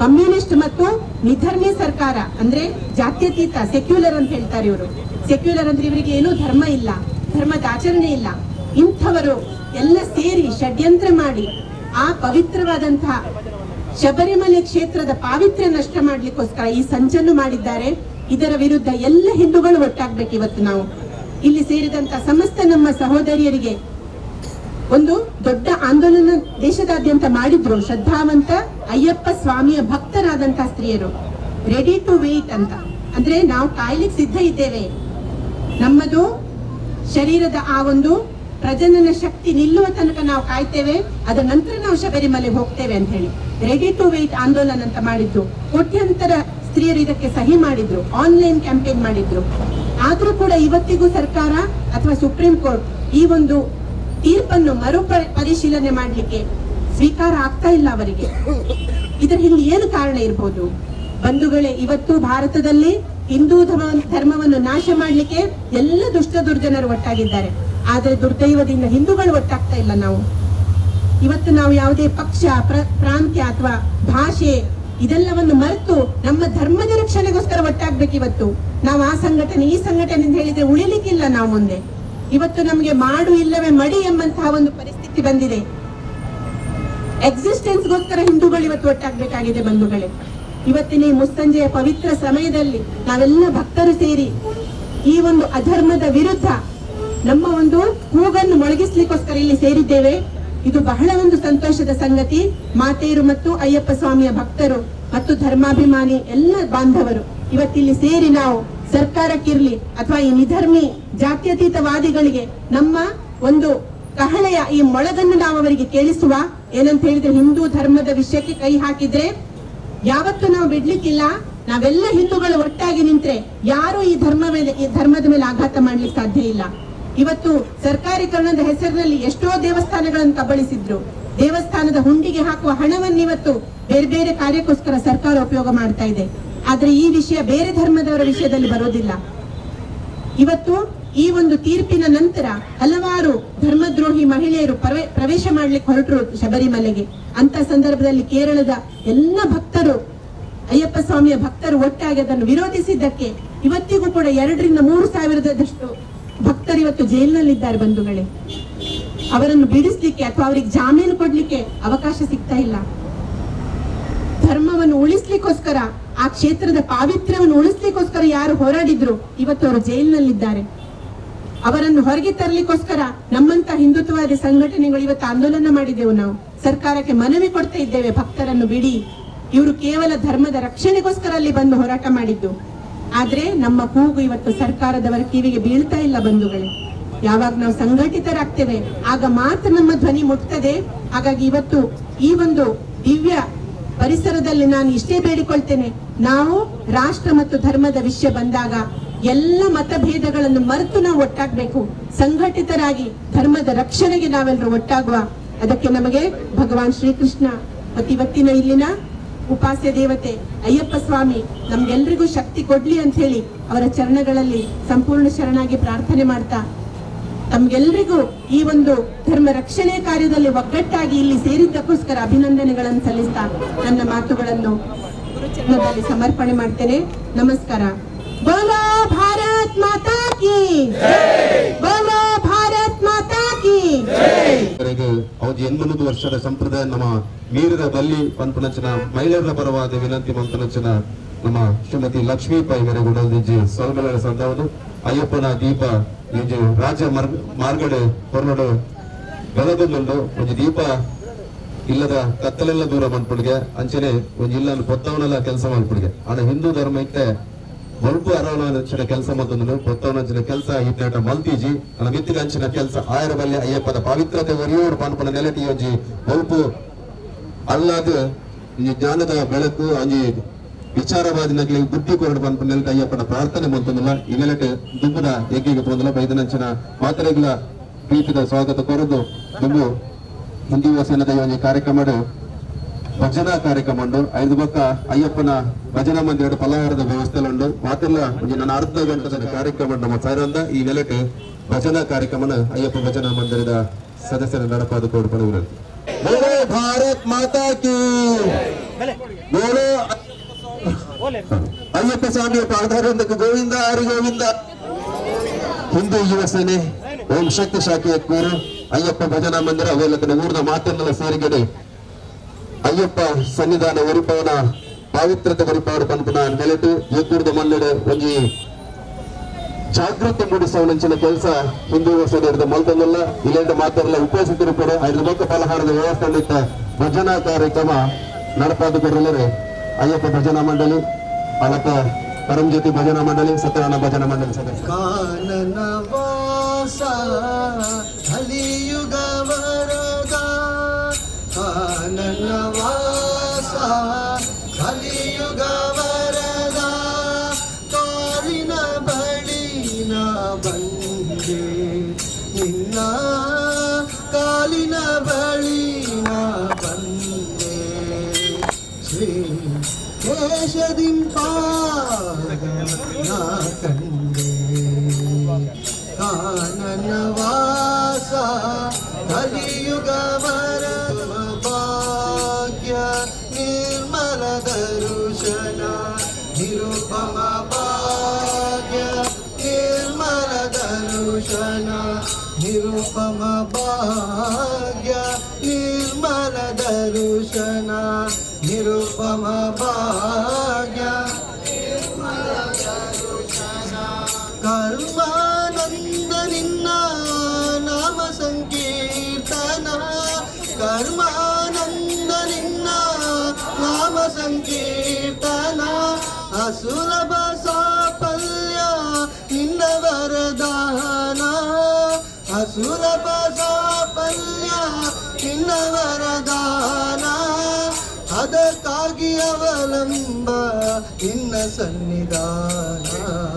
ಕಮ್ಯುನಿಸ್ಟ್ ಮತ್ತು ನಿಧರ್ಮಿ ಸರ್ಕಾರ, ಅಂದ್ರೆ ಜಾತ್ಯತೀತ ಸೆಕ್ಯುಲರ್ ಅಂತ ಹೇಳ್ತಾರೆ ಇವರು. ಸೆಕ್ಯುಲರ್ ಅಂದ್ರೆ ಇವರಿಗೆ ಏನೂ ಧರ್ಮ ಇಲ್ಲ, ಧರ್ಮದ ಆಚರಣೆ ಇಲ್ಲ. ಇಂಥವರು ಎಲ್ಲ ಸೇರಿ ಷಡ್ಯಂತ್ರ ಮಾಡಿ ಆ ಪವಿತ್ರವಾದಂತಹ ಶಬರಿಮಲೆ ಕ್ಷೇತ್ರದ ಪಾವಿತ್ರ್ಯ ನಷ್ಟ ಮಾಡ್ಲಿಕ್ಕೋಸ್ಕರ ಈ ಸಂಚನ್ನು ಮಾಡಿದ್ದಾರೆ. ಇದರ ವಿರುದ್ಧ ಎಲ್ಲ ಹಿಂದೂಗಳು ಒಟ್ಟಾಗ್ಬೇಕು. ಇವತ್ತು ನಾವು ಇಲ್ಲಿ ಸೇರಿದಂತ ಸಮಸ್ತ ನಮ್ಮ ಸಹೋದರಿಯರಿಗೆ ಒಂದು ದೊಡ್ಡ ಆಂದೋಲನ ದೇಶದಾದ್ಯಂತ ಮಾಡಿದ್ರು. ಶ್ರದ್ಧಾವಂತ ಅಯ್ಯಪ್ಪ ಸ್ವಾಮಿಯ ಭಕ್ತರಾದಂತಹ ಸ್ತ್ರೀಯರು ರೆಡಿ ಟು ವೇಟ್ ಅಂತ, ಅಂದ್ರೆ ನಾವು ಕಾಯ್ಲಿಕ್ಕೆ ಸಿದ್ಧ ಇದ್ದೇವೆ, ನಮ್ಮದು ಶರೀರದ ಆ ಒಂದು ಪ್ರಜನನ ಶಕ್ತಿ ನಿಲ್ಲುವ ತನಕ ನಾವು ಕಾಯ್ತೇವೆ, ಅದರ ನಂತರ ನಾವು ಶಬರಿಮಲೆ ಹೋಗ್ತೇವೆ ಅಂತ ಹೇಳಿ ರೆಡಿ ಟು ವೇಟ್ ಆಂದೋಲನ ಅಂತ ಮಾಡಿದ್ರು. ಕೋಟ್ಯಾಂತರ ಸ್ತ್ರೀಯರು ಇದಕ್ಕೆ ಸಹಿ ಮಾಡಿದ್ರು, ಆನ್ಲೈನ್ ಕ್ಯಾಂಪೇನ್ ಮಾಡಿದ್ರು. ಆದ್ರೂ ಕೂಡ ಇವತ್ತಿಗೂ ಸರ್ಕಾರ ಅಥವಾ ಸುಪ್ರೀಂ ಕೋರ್ಟ್ ಈ ಒಂದು ತೀರ್ಪನ್ನು ಪರಿಶೀಲನೆ ಮಾಡಲಿಕ್ಕೆ ಸ್ವೀಕಾರ ಆಗ್ತಾ ಇಲ್ಲ ಅವರಿಗೆ. ಇದರ ಹಿಂದೆ ಏನು ಕಾರಣ ಇರಬಹುದು ಬಂಧುಗಳೇ? ಇವತ್ತು ಭಾರತದಲ್ಲಿ ಹಿಂದೂ ಧರ್ಮವನ್ನು ನಾಶ ಮಾಡಲಿಕ್ಕೆ ಎಲ್ಲ ದುಷ್ಟ ದುರ್ಜನರು ಒಟ್ಟಾಗಿದ್ದಾರೆ. ಆದ್ರೆ ದುರ್ದೈವದಿಂದ ಹಿಂದೂಗಳು ಒಟ್ಟಾಗ್ತಾ ಇಲ್ಲ. ಇವತ್ತು ನಾವು ಯಾವುದೇ ಪಕ್ಷ, ಪ್ರಾಂತ್ಯ ಅಥವಾ ಭಾಷೆ ಇದೆಲ್ಲವನ್ನು ಮರೆತು ನಮ್ಮ ಧರ್ಮದ ರಕ್ಷಣೆಗೋಸ್ಕರ ಒಟ್ಟಾಗ್ಬೇಕು. ಇವತ್ತು ನಾವು ಆ ಸಂಘಟನೆ ಈ ಸಂಘಟನೆ ಅಂತ ಹೇಳಿದ್ರೆ ಉಳಿಲಿಕ್ಕಿಲ್ಲ ನಾವು ಮುಂದೆ. ಇವತ್ತು ನಮಗೆ ಮಾಡು ಇಲ್ಲವೇ ಮಡಿ ಎಂಬಂತಹ ಒಂದು ಪರಿಸ್ಥಿತಿ ಬಂದಿದೆ. ಎಕ್ಸಿಸ್ಟೆನ್ಸ್ಗೋಸ್ಕರ ಹಿಂದೂಗಳು ಇವತ್ತು ಒಟ್ಟಾಗಬೇಕಾಗಿದೆ ಬಂಧುಗಳೇ. ಇವತ್ತಿನ ಈ ಮುಸ್ಸಂಜೆಯ ಪವಿತ್ರ ಸಮಯದಲ್ಲಿ ನಾವೆಲ್ಲ ಭಕ್ತರು ಸೇರಿ ಈ ಒಂದು ಅಧರ್ಮದ ವಿರುದ್ಧ ನಮ್ಮ ಒಂದು ಕೂಗನ್ನು ಮೊಳಗಿಸ್ಲಿಕ್ಕೋಸ್ಕರ ಇಲ್ಲಿ ಸೇರಿದ್ದೇವೆ. ಇದು ಬಹಳ ಒಂದು ಸಂತೋಷದ ಸಂಗತಿ. ಮಾತೆಯರು ಮತ್ತು ಅಯ್ಯಪ್ಪ ಸ್ವಾಮಿಯ ಭಕ್ತರು ಮತ್ತು ಧರ್ಮಾಭಿಮಾನಿ ಎಲ್ಲ ಬಾಂಧವರು ಇವತ್ತಿಲ್ಲಿ ಸೇರಿ ನಾವು ಸರ್ಕಾರಕ್ಕಿರ್ಲಿ ಅಥವಾ ಈ ನಿಧರ್ಮಿ ಜಾತ್ಯತೀತವಾದಿಗಳಿಗೆ ನಮ್ಮ ಒಂದು ಕಹಳೆಯ ಈ ಮೊಳಗನ್ನು ನಾವು ಅವರಿಗೆ ಕೇಳಿಸುವ. ಏನಂತ ಹೇಳಿದ್ರೆ, ಹಿಂದೂ ಧರ್ಮದ ವಿಷಯಕ್ಕೆ ಕೈ ಹಾಕಿದ್ರೆ ಯಾವತ್ತೂ ನಾವು ಬಿಡ್ಲಿಕ್ಕಿಲ್ಲ. ನಾವೆಲ್ಲ ಹಿಂದೂಗಳು ಒಟ್ಟಾಗಿ ನಿಂತ್ರೆ ಯಾರು ಈ ಧರ್ಮದ ಮೇಲೆ ಆಘಾತ ಮಾಡ್ಲಿಕ್ಕೆ ಸಾಧ್ಯ ಇಲ್ಲ. ಇವತ್ತು ಸರ್ಕಾರೀಕರಣದ ಹೆಸರಿನಲ್ಲಿ ಎಷ್ಟೋ ದೇವಸ್ಥಾನಗಳನ್ನು ಕಬಳಿಸಿದ್ರು. ದೇವಸ್ಥಾನದ ಹುಂಡಿಗೆ ಹಾಕುವ ಹಣವನ್ನು ಇವತ್ತು ಬೇರೆ ಬೇರೆ ಕಾರ್ಯಕ್ಕೋಸ್ಕರ ಸರ್ಕಾರ ಉಪಯೋಗ ಮಾಡ್ತಾ ಇದೆ. ಆದ್ರೆ ಈ ವಿಷಯ ಬೇರೆ ಧರ್ಮದವರ ವಿಷಯದಲ್ಲಿ ಬರೋದಿಲ್ಲ. ಇವತ್ತು ಈ ಒಂದು ತೀರ್ಪಿನ ನಂತರ ಹಲವಾರು ಧರ್ಮದ್ರೋಹಿ ಮಹಿಳೆಯರು ಪ್ರವೇಶ ಮಾಡ್ಲಿಕ್ಕೆ ಹೊರಟರು ಶಬರಿಮಲೆಗೆ. ಅಂತ ಸಂದರ್ಭದಲ್ಲಿ ಕೇರಳದ ಎಲ್ಲ ಭಕ್ತರು, ಅಯ್ಯಪ್ಪ ಸ್ವಾಮಿಯ ಭಕ್ತರು ಒಟ್ಟಾಗಿ ಅದನ್ನು ವಿರೋಧಿಸಿದ್ದಕ್ಕೆ ಇವತ್ತಿಗೂ ಕೂಡ 2,000 ರಿಂದ 3,000 ಭಕ್ತರು ಇವತ್ತು ಜೈಲಿನಲ್ಲಿದ್ದಾರೆ ಬಂಧುಗಳೇ. ಅವರನ್ನು ಬಿಡಿಸ್ಲಿಕ್ಕೆ ಅಥವಾ ಅವರಿಗೆ ಜಾಮೀನು ಕೊಡ್ಲಿಕ್ಕೆ ಅವಕಾಶ ಸಿಗ್ತಾ ಇಲ್ಲ. ಧರ್ಮವನ್ನು ಉಳಿಸ್ಲಿಕ್ಕೋಸ್ಕರ, ಆ ಕ್ಷೇತ್ರದ ಪಾವಿತ್ರ್ಯವನ್ನು ಉಳಿಸ್ಲಿಕ್ಕೋಸ್ಕರ ಯಾರು ಹೋರಾಡಿದ್ರು ಇವತ್ತು ಅವರು ಜೈಲಿನಲ್ಲಿದ್ದಾರೆ. ಅವರನ್ನು ಹೊರಗೆ ತರಲಿಕ್ಕೋಸ್ಕರ ನಮ್ಮಂತ ಹಿಂದುತ್ವವಾದಿ ಸಂಘಟನೆಗಳು ಇವತ್ತು ಆಂದೋಲನ ಮಾಡಿದೆವು. ನಾವು ಸರ್ಕಾರಕ್ಕೆ ಮನವಿ ಕೊಡ್ತಾ ಇದ್ದೇವೆ, ಭಕ್ತರನ್ನು ಬಿಡಿ. ಇವರು ಕೇವಲ ಧರ್ಮದ ರಕ್ಷಣೆಗೋಸ್ಕರ ಅಲ್ಲಿ ಬಂದು ಹೋರಾಟ ಮಾಡಿದ್ದು. ಆದ್ರೆ ನಮ್ಮ ಕೂಗು ಇವತ್ತು ಸರ್ಕಾರದವರ ಕಿವಿಗೆ ಬೀಳ್ತಾ ಇಲ್ಲ ಬಂಧುಗಳೇ. ಯಾವಾಗ ನಾವು ಸಂಘಟಿತರಾಗ್ತೇವೆ ಆಗ ಮಾತ್ರ ನಮ್ಮ ಧ್ವನಿ ಮುಟ್ತದೆ. ಹಾಗಾಗಿ ಇವತ್ತು ಈ ಒಂದು ದಿವ್ಯ ಪರಿಸರದಲ್ಲಿ ನಾನು ಇಷ್ಟೇ ಬೇಡಿಕೊಳ್ತೇನೆ, ನಾವು ರಾಷ್ಟ್ರ ಮತ್ತು ಧರ್ಮದ ವಿಷಯ ಬಂದಾಗ ಎಲ್ಲ ಮತಭೇದಗಳನ್ನು ಮರೆತು ನಾವು ಒಟ್ಟಾಗಬೇಕು. ಸಂಘಟಿತರಾಗಿ ಧರ್ಮದ ರಕ್ಷಣೆಗೆ ನಾವೆಲ್ಲರೂ ಒಟ್ಟಾಗುವ. ಅದಕ್ಕೆ ನಮಗೆ ಭಗವಾನ್ ಶ್ರೀಕೃಷ್ಣ ಮತ್ತು ಇವತ್ತಿನ ಇಲ್ಲಿನ ಉಪಾಸ್ಯ ದೇವತೆ ಅಯ್ಯಪ್ಪ ಸ್ವಾಮಿ ನಮ್ಗೆಲ್ರಿಗೂ ಶಕ್ತಿ ಕೊಡ್ಲಿ ಅಂತ ಹೇಳಿ ಅವರ ಚರಣಗಳಲ್ಲಿ ಸಂಪೂರ್ಣ ಶರಣಾಗಿ ಪ್ರಾರ್ಥನೆ ಮಾಡ್ತಾ, ತಮ್ಗೆಲ್ರಿಗೂ ಈ ಒಂದು ಧರ್ಮ ರಕ್ಷಣೆ ಕಾರ್ಯದಲ್ಲಿ ಒಗ್ಗಟ್ಟಾಗಿ ಇಲ್ಲಿ ಸೇರಿದ್ದಕ್ಕೋಸ್ಕರ ಅಭಿನಂದನೆಗಳನ್ನು ಸಲ್ಲಿಸ್ತಾ ನನ್ನ ಮಾತುಗಳನ್ನು ಗುರುಚರಣದಲ್ಲಿ ಸಮರ್ಪಣೆ ಮಾಡ್ತೇನೆ. ನಮಸ್ಕಾರ. ಬೋಲೋ ಭಾರತ್ ಮಾತಾ ಕಿ ಬೋಲೋ ಭಾರತ್ ಮಾತಾ ಕಿ. ಅವ್ರು 800 ವರ್ಷದ ಸಂಪ್ರದಾಯ ನಮ್ಮ ಮೀರಿದ ಬಲ್ಲಿ ಪಂಪನಂಚಿನ ಮಹಿಳೆಯರ ಪರವಾದ ವಿನಂತಿ ಮಂತನಂಚಿನ ನಮ್ಮ ಶ್ರೀಮತಿ ಲಕ್ಷ್ಮೀ ಪೈ ಮೆರೆಗುಡಲ್ದಿಜ್ಜಿ ಸೌಲಭ್ಯ ಸಂದವನು ಅಯ್ಯಪ್ಪನ ದೀಪ ಇಂಜು ರಾಜ ಮಾರ್ಗಡೆ ಹೊರನಡು ಬೆಳಗೊಂಡು ಒಂದು ದೀಪ ಇಲ್ಲದ ಕತ್ತಲೆಲ್ಲ ದೂರ ಮನ್ಪುಡ್ಗೆ ಅಂಚನೆ ಒಂದು ಇಲ್ಲ ಪೊತ್ತವನೆಲ್ಲ ಕೆಲಸ ಮನ್ಪುಡ್ಗೆ. ಆನ ಹಿಂದೂ ಧರ್ಮ ಇತ್ತೆ ಬಲ್ಪು ಅರವಣ ಕೆಲಸ ಮತ್ತೊಂದು ಪೊತ್ತವನಂಚಿನ ಕೆಲಸ ಇಟ್ಟ ಮಲ್ತೀಜಿ ನನ್ನ ಮಿತ್ತಿನ ಅಂಚಿನ ಕೆಲಸ ಆಯರ ಬಲ್ಲೆ ಅಯ್ಯಪ್ಪದ ಪವಿತ್ರತೆ ಒರಿಯೋರು ಪನ್ಪನ ನೆಲೆಟಿ ಯೋಜಿ ಬಲ್ಪು ಅಲ್ಲಾದ ಈ ಜ್ಞಾನದ ಬೆಳಕು ಅಂಜಿ ವಿಚಾರವಾದಿನಾಗ್ಲಿ ಬುದ್ಧಿ ಕೊರಡು ಪನ್ಪನ ನೆಲೆಟ ಅಯ್ಯಪ್ಪನ ಪ್ರಾರ್ಥನೆ ಮಂತೊಂದಿಲ್ಲ ಈ ನೆಲೆಟ್ ದುಂಬುನ ಎಗ್ಗಿಗೆ ತೊಂದಿಲ್ಲ ಬೈದನಂಚಿನ ಮಾತ್ರೆಗಳ ಪ್ರೀತಿದ ಸ್ವಾಗತ ಕೊರದು ದುಂಬು ಹಿಂದಿ ವಸನದ ಈ ಕಾರ್ಯಕ್ರಮ ಭಜನಾ ಕಾರ್ಯಕ್ರಮ ಉಂಡು. 5 ಬಕ್ಕ ಅಯ್ಯಪ್ಪನ ಭಜನಾ ಮಂದಿರ ಫಲಹಾರದ ವ್ಯವಸ್ಥೆ ಉಂಡು. ಮಾತೆಲ್ಲ ನನ್ನ ಅರ್ಧ ಗಂಟೆ ಕಾರ್ಯಕ್ರಮ ನಮ್ಮ ಸೈರಂದ ಈ ನೆಲೆಟ್ ಭಜನಾ ಕಾರ್ಯಕ್ರಮನ ಅಯ್ಯಪ್ಪ ಭಜನಾ ಮಂದಿರದ ಸದಸ್ಯರ ನಡಪಾದ ಕೋಡ್ಪಡುವರು. ಬೋಲೋ ಭಾರತ್ ಮಾತಾ ಕಿ ಬೋಲೋ ಅಯ್ಯಪ್ಪ ಸ್ವಾಮಿಯ ಪಾದಾರೊಂದಕ್ಕೆ ಗೋವಿಂದ ಹರಿ ಗೋವಿಂದ. ಹಿಂದೂ ಯುವ ಸೇನೆ ಓಂ ಶಕ್ತಿ ಶಾಖೆಯ ಕೂರು ಅಯ್ಯಪ್ಪ ಭಜನಾ ಮಂದಿರ ಅವೆಲ್ಲಕನ ಊರಿನ ಮಾತನ್ನೆಲ್ಲ ಸೇರಿಗಡೆ ಅಯ್ಯಪ್ಪ ಸನ್ನಿಧಾನ ಒರಿಪವನ ಪಾವಿತ್ರತೆ ಒರಿಪವರ ಪನ್ಪನ ನೆಲೆಟು ಏಕೂರ್ದ ಮನ್ನಡೆ ಒಂಜಿ ಜಾಗೃತಿ ಮೂಡಿಸುವಂಚಿನ ಕೆಲಸ ಹಿಂದೂ ಸೇನೆ ಮಲ್ತೊಂದಲ್ಲ ಇಲ್ಲೆಂದ ಮಾತಾಡಲ್ಲ ಉಪಸ್ಥಿತರು ಕೂಡ 5 ಬಕ್ಕ ಫಲಹಾರದ ವ್ಯವಸ್ಥೆ ಭಜನಾ ಕಾರ್ಯಕ್ರಮ ನಡಪಾದ ಕೊರಲರೆ ಅಯ್ಯಪ್ಪ ಭಜನಾ ಮಂಡಳಿ ಅಳಪ ಪರಂಜ್ಯೋತಿ ಭಜನಾ ಮಂಡಳಿ ಸತ್ಯನಾರಾಯಣ ಭಜನಾ ಮಂಡಳಿ ಸದಸ್ಯ ಕಾನನವಾಸ ಕಲಿಯುಗ ವರದ ಕಾನನವಾಸ ಕಲಿಯುಗ ವರದ ಕಾಲಿನ ಬಳಿನ ಬಂದೆ ನಿನ್ನ ಕಾಲಿನ ಬಳಿನ ಬಂದೆ ಶ್ರೀ ಕೇಶದಿಂಪಾದ ಕಂಡೆ ಕಾನನವಾಸ ಕಲಿಯುಗ ವರದ ಭಾಗ್ಯ ನಿರ್ಮಲ ದರುಶನ ನಿರುಪಮ ಭಾಗ್ಯ ನಿರ್ಮಲ ದರುಶನ ನಿರುಪಮ ಭಾಗ್ಯ ನಿರ್ಮಲ ದರುಶನ ನಿರುಪಮ ಭಾಗ್ಯ ಕರ್ಮಾನಂದ ನಿನ್ನ ನಾಮ ಸಂಕೀರ್ತನ ಕರ್ಮಾನಂದ ನಿನ್ನ ನಾಮ ಸಂಕೀರ್ತನ ಅಸುಲಭ ಸಾಫಲ್ಯ ನಿನ್ನ ವರದಾನ ಅಸುಲಭ ಸಾಫಲ್ಯ ನಿನ್ನ ವರದಾನ ಅದಕ್ಕಾಗಿ ಅವಲಂಬ ನಿನ್ನ ಸನ್ನಿಧಾನ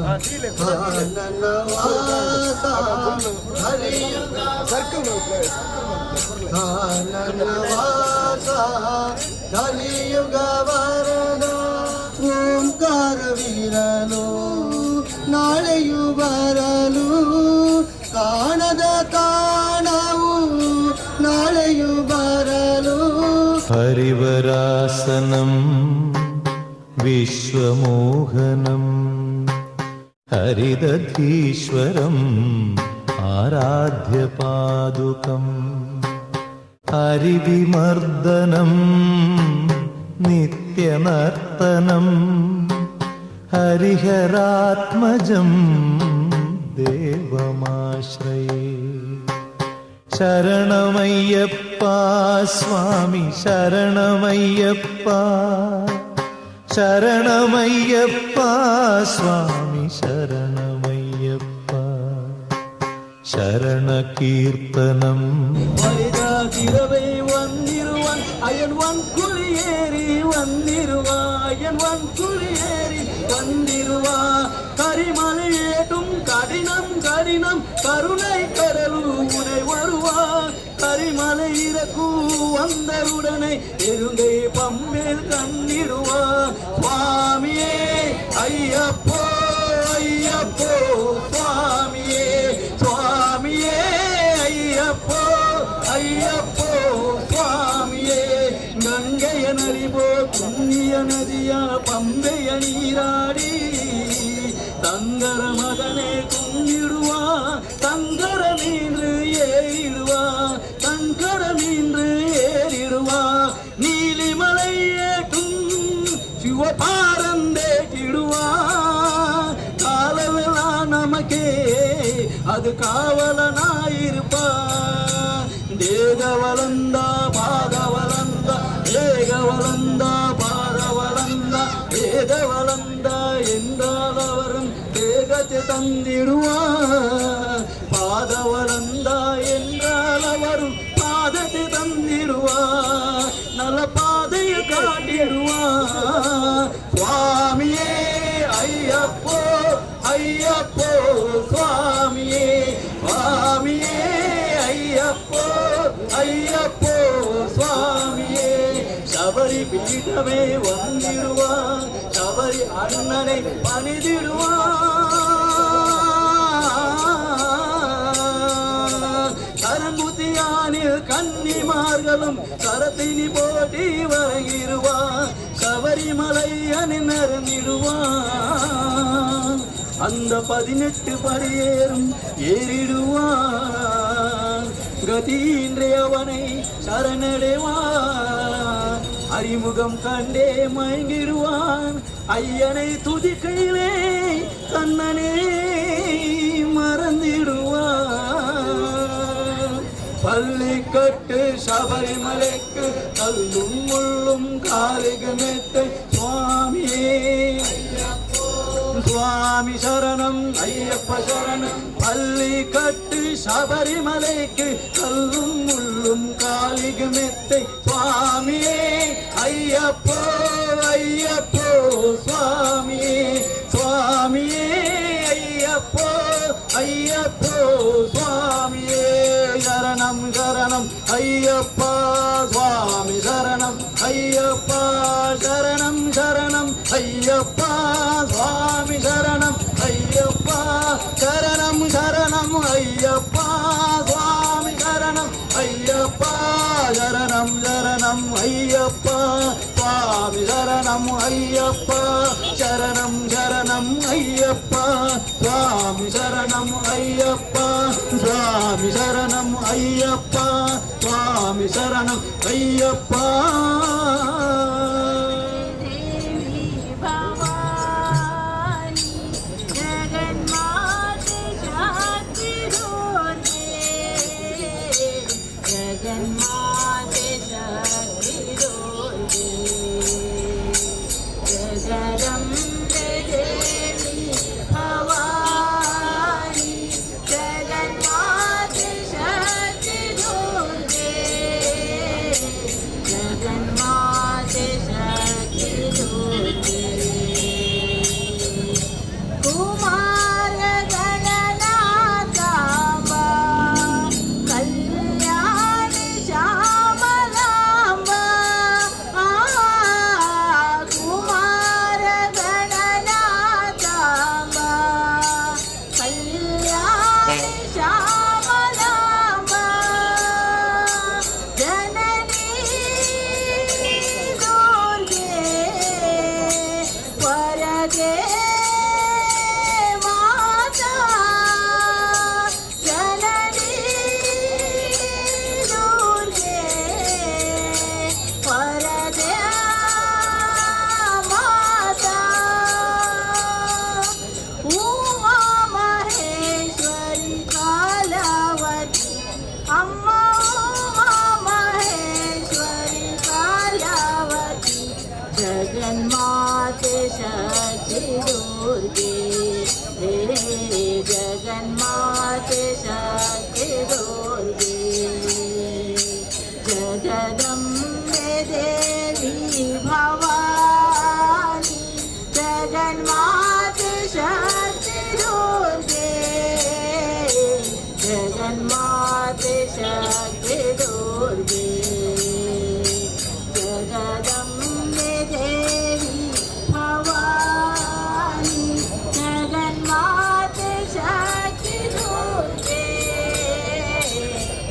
ನನ್ನ ವಾಸ ನನ್ನ ವಾಸ ಕಲಿಯುಗ ವರದ ಓಂಕಾರವಿರಲು ನಾಳೆಯು ಬರಲು ಕಾಣದ ಕಾಣವು ನಾಳೆಯು ಬರಲು ಹರಿವರಾಸನಂ ವಿಶ್ವಮೋಹನಂ ಹರಿದಧೀಶ್ವರಂ ಆರಾಧ್ಯ ಪಾದುಕಂ ಹರಿವಿಮರ್ದನಂ ನಿತ್ಯನರ್ತನಂ ಹರಿಹರಾತ್ಮಜಂ ದೇವಮಾಶ್ರಯೇ ಶರಣಮಯ್ಯಪ್ಪ ಸ್ವಾಮಿ ಶರಣಮಯ್ಯಪ್ಪ ಶರಣಮಯ್ಯಪ್ಪ ಸ್ವಾಮಿ ಶರಣಮಯ್ಯಪ್ಪ ಶರಣ ಕೀರ್ತನಂ வழிகாட்டிடவே வந்திருவான் அயன்வான் குளியேறி வந்திருவான் அயன்வான் குளியேறி வந்திருவா கரிமலை ஏட்டும் கடினம் கடினம் கருணை கடலு உனை வருவா கரிமலை இறக்கு வந்தருடனை எருங்கை பம்பில் கண்டிடுவா சுவாமியே ஐயப்போ ஐயப்போ சுவாமியே சுவாமியே ஐயப்போ ஐயப்போ சுவாமியே கங்கைய நரிபோ புண்ணிய நதியா பம்பைய நீராடி தங்கர மகனே கும்பிடுவா தங்கர மீன்று ஏறிடுவா தங்கர மீன்று ஏறிடுவா நீலிமலை ஏற்றும் சிவபாரந்தேக்கிடுவா காலவெல்லாம் நமக்கே அது காவலனாயிருப்பா தேகவலந்தா பாகவலந்தா ஏகவலந்தா பாகவலந்தா வேதவலந்தா என்றால் அவரும் தேகத்தை தந்திடுவா பாதவலந்தா என்றால் அவரும் பாதத்தை தந்திடுவா நல்ல பாதையை காட்டிடுவா சுவாமியே ஐயப்போ ஐயப்போ சுவாமியே சுவாமியே ஐயப்போ ஐயப்போ சுவாமியே சபரி பீடமே வந்திடுவா சபரி அண்ணனை பணிதிடுவா கரங்குத்தியானில் கன்னிமார்களும் கரத்தினி போட்டி வருகிடுவா சபரிமலை அணிந்திடுவா அந்த 18 படியேறும் ஏறிடுவான் கதியின்றி அவனை சரணடைவான் அறிமுகம் கண்டே மயங்கிடுவான் ஐயனை துதிக்கையிலே கண்ணனே மறந்திடுவான் பள்ளிக்கட்டு சபரிமலைக்கு கல்லும் முள்ளும் காலிக்கு மெத்தை சுவாமியே சுவாமி சரணம் ஐயப்ப சரணம் பள்ளிக்கட்டு சபரிமலைக்கு கல்லும் முள்ளும் காலிக்கு மெத்தை சுவாமியே ஐயப்போ ஐயப்போ சுவாமியே சுவாமியே ஐயப்போ ஐயப்போ சுவாமியே சரணம் சரணம் ஐயப்பா சுவாமி சரணம் ஐயப்பா சரணம் சரணம் ஐயப்பா சுவாமி சரணம் ஐயப்பா சரணம் சரணம் ஐயப்பா சுவாமி சரணம் ஐயப்பா சரணம் சரணம் ஐயப்பா சுவாமி சரணம் ஐயப்பா சரணம் சரணம் ஐயப்பா சுவாமி சரணம் ஐயப்பா சுவாமி சரணம் ஐயப்பா சுவாமி சரணம் ஐயப்பா Jagan जगन्माते शक्ति दुर्गे हे जगन्माते शक्ति दुर्गे जगदम्बे देवी भवानी जगन्माते शक्ति दुर्गे जगन्माते शक्ति दुर्गे जगदम्बे देवी भवानी जगन्माते शक्ति दुर्गे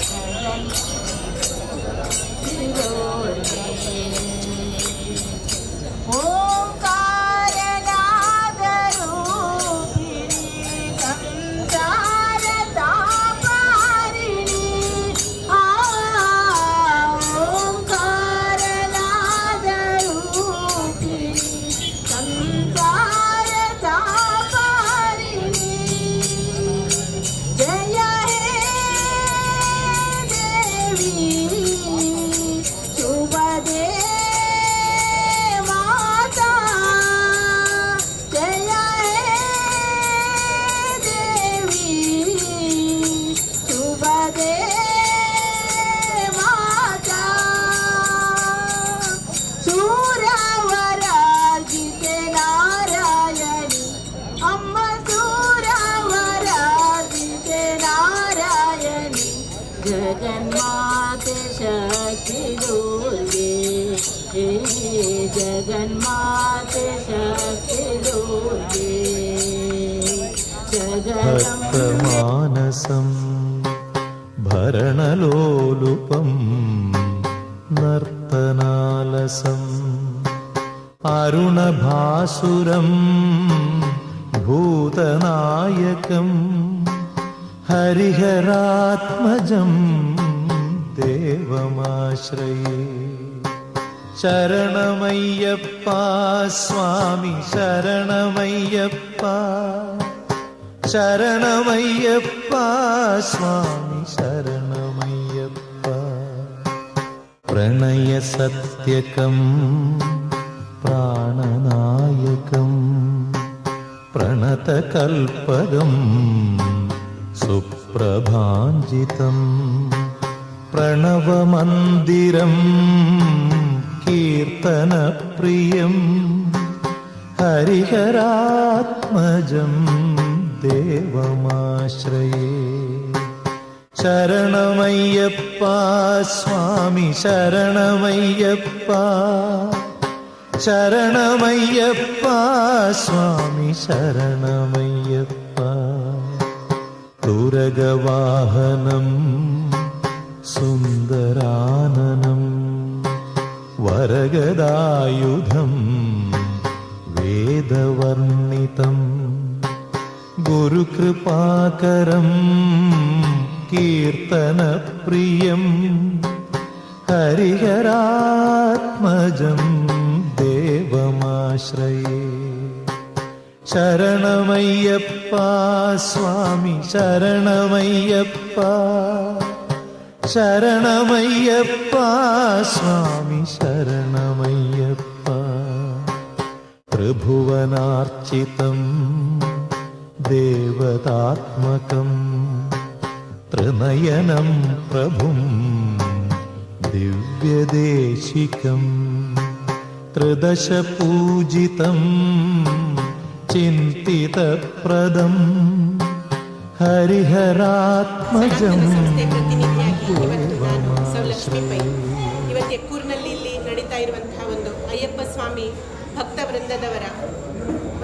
जगन्माते दुर्गे ओंकारनाद रूपिणी संसारतापारिणी ओंकारनाद रूपिणी संसारतापारिणी जय हे देवी शुभ दे माता जय हे देवी शुभ दे माता सूरवराजिते नारायणी अम्म सूरवराजिते नारायणी जगन्माते शक्ति दुर्गे हे जगन्माते शक्ति दुर्गे जगदम्बे भक्तमानसं भरणलोलुपं नर्तनालसम् अरुणभासुरं भूतनायकं हरिहरात्मजं देवमाश्रये शरणमय्यप्पा स्वामी शरणमय्यप्पा शरणमय्यप्पा स्वामी शरणमय्यप्पा प्रणयसत्यकं प्राणनायकं प्रणतकल्पगं सुप्रभाञ्जितं प्रणवमन्दिरं कीर्तनप्रियं हरिहरात्मजं देवमाश्रये शरणमय्यप्पा स्वामी शरणमय्यप्पा शरणमय्यप्पा स्वामी शरणमय्यप्पा तुरगवाहनं सुन्दराननं वरगदायुधं वेदवर्णितं गुरुकृपाकरं कीर्तनप्रियं हरिहरात्मजं देवमाश्रये शरणमय्यप्पा स्वामी शरणमय्यप्पा शरणमय्यप्पा स्वामी शरणमय्यप्पा त्रिभुवनार्चितं देवतात्मकं त्रिनयनं प्रभुं दिव्यदेशिकं त्रिदशपूजितं चिन्तितप्रदं ಹರಿಹರಾತ್ಮಜಂ ಸಂಸ್ಥೆ ಪ್ರತಿನಿಧಿಯಾಗಿ ಇವತ್ತು ನಾನು ಸೌಲಕ್ಷ್ಮಿ ಪೈ ಇವತ್ತು ಎಕ್ಕೂರಿನಲ್ಲಿ ಇಲ್ಲಿ ನಡೀತಾ ಇರುವಂತಹ ಒಂದು ಅಯ್ಯಪ್ಪ ಸ್ವಾಮಿ ಭಕ್ತ ವೃಂದದವರ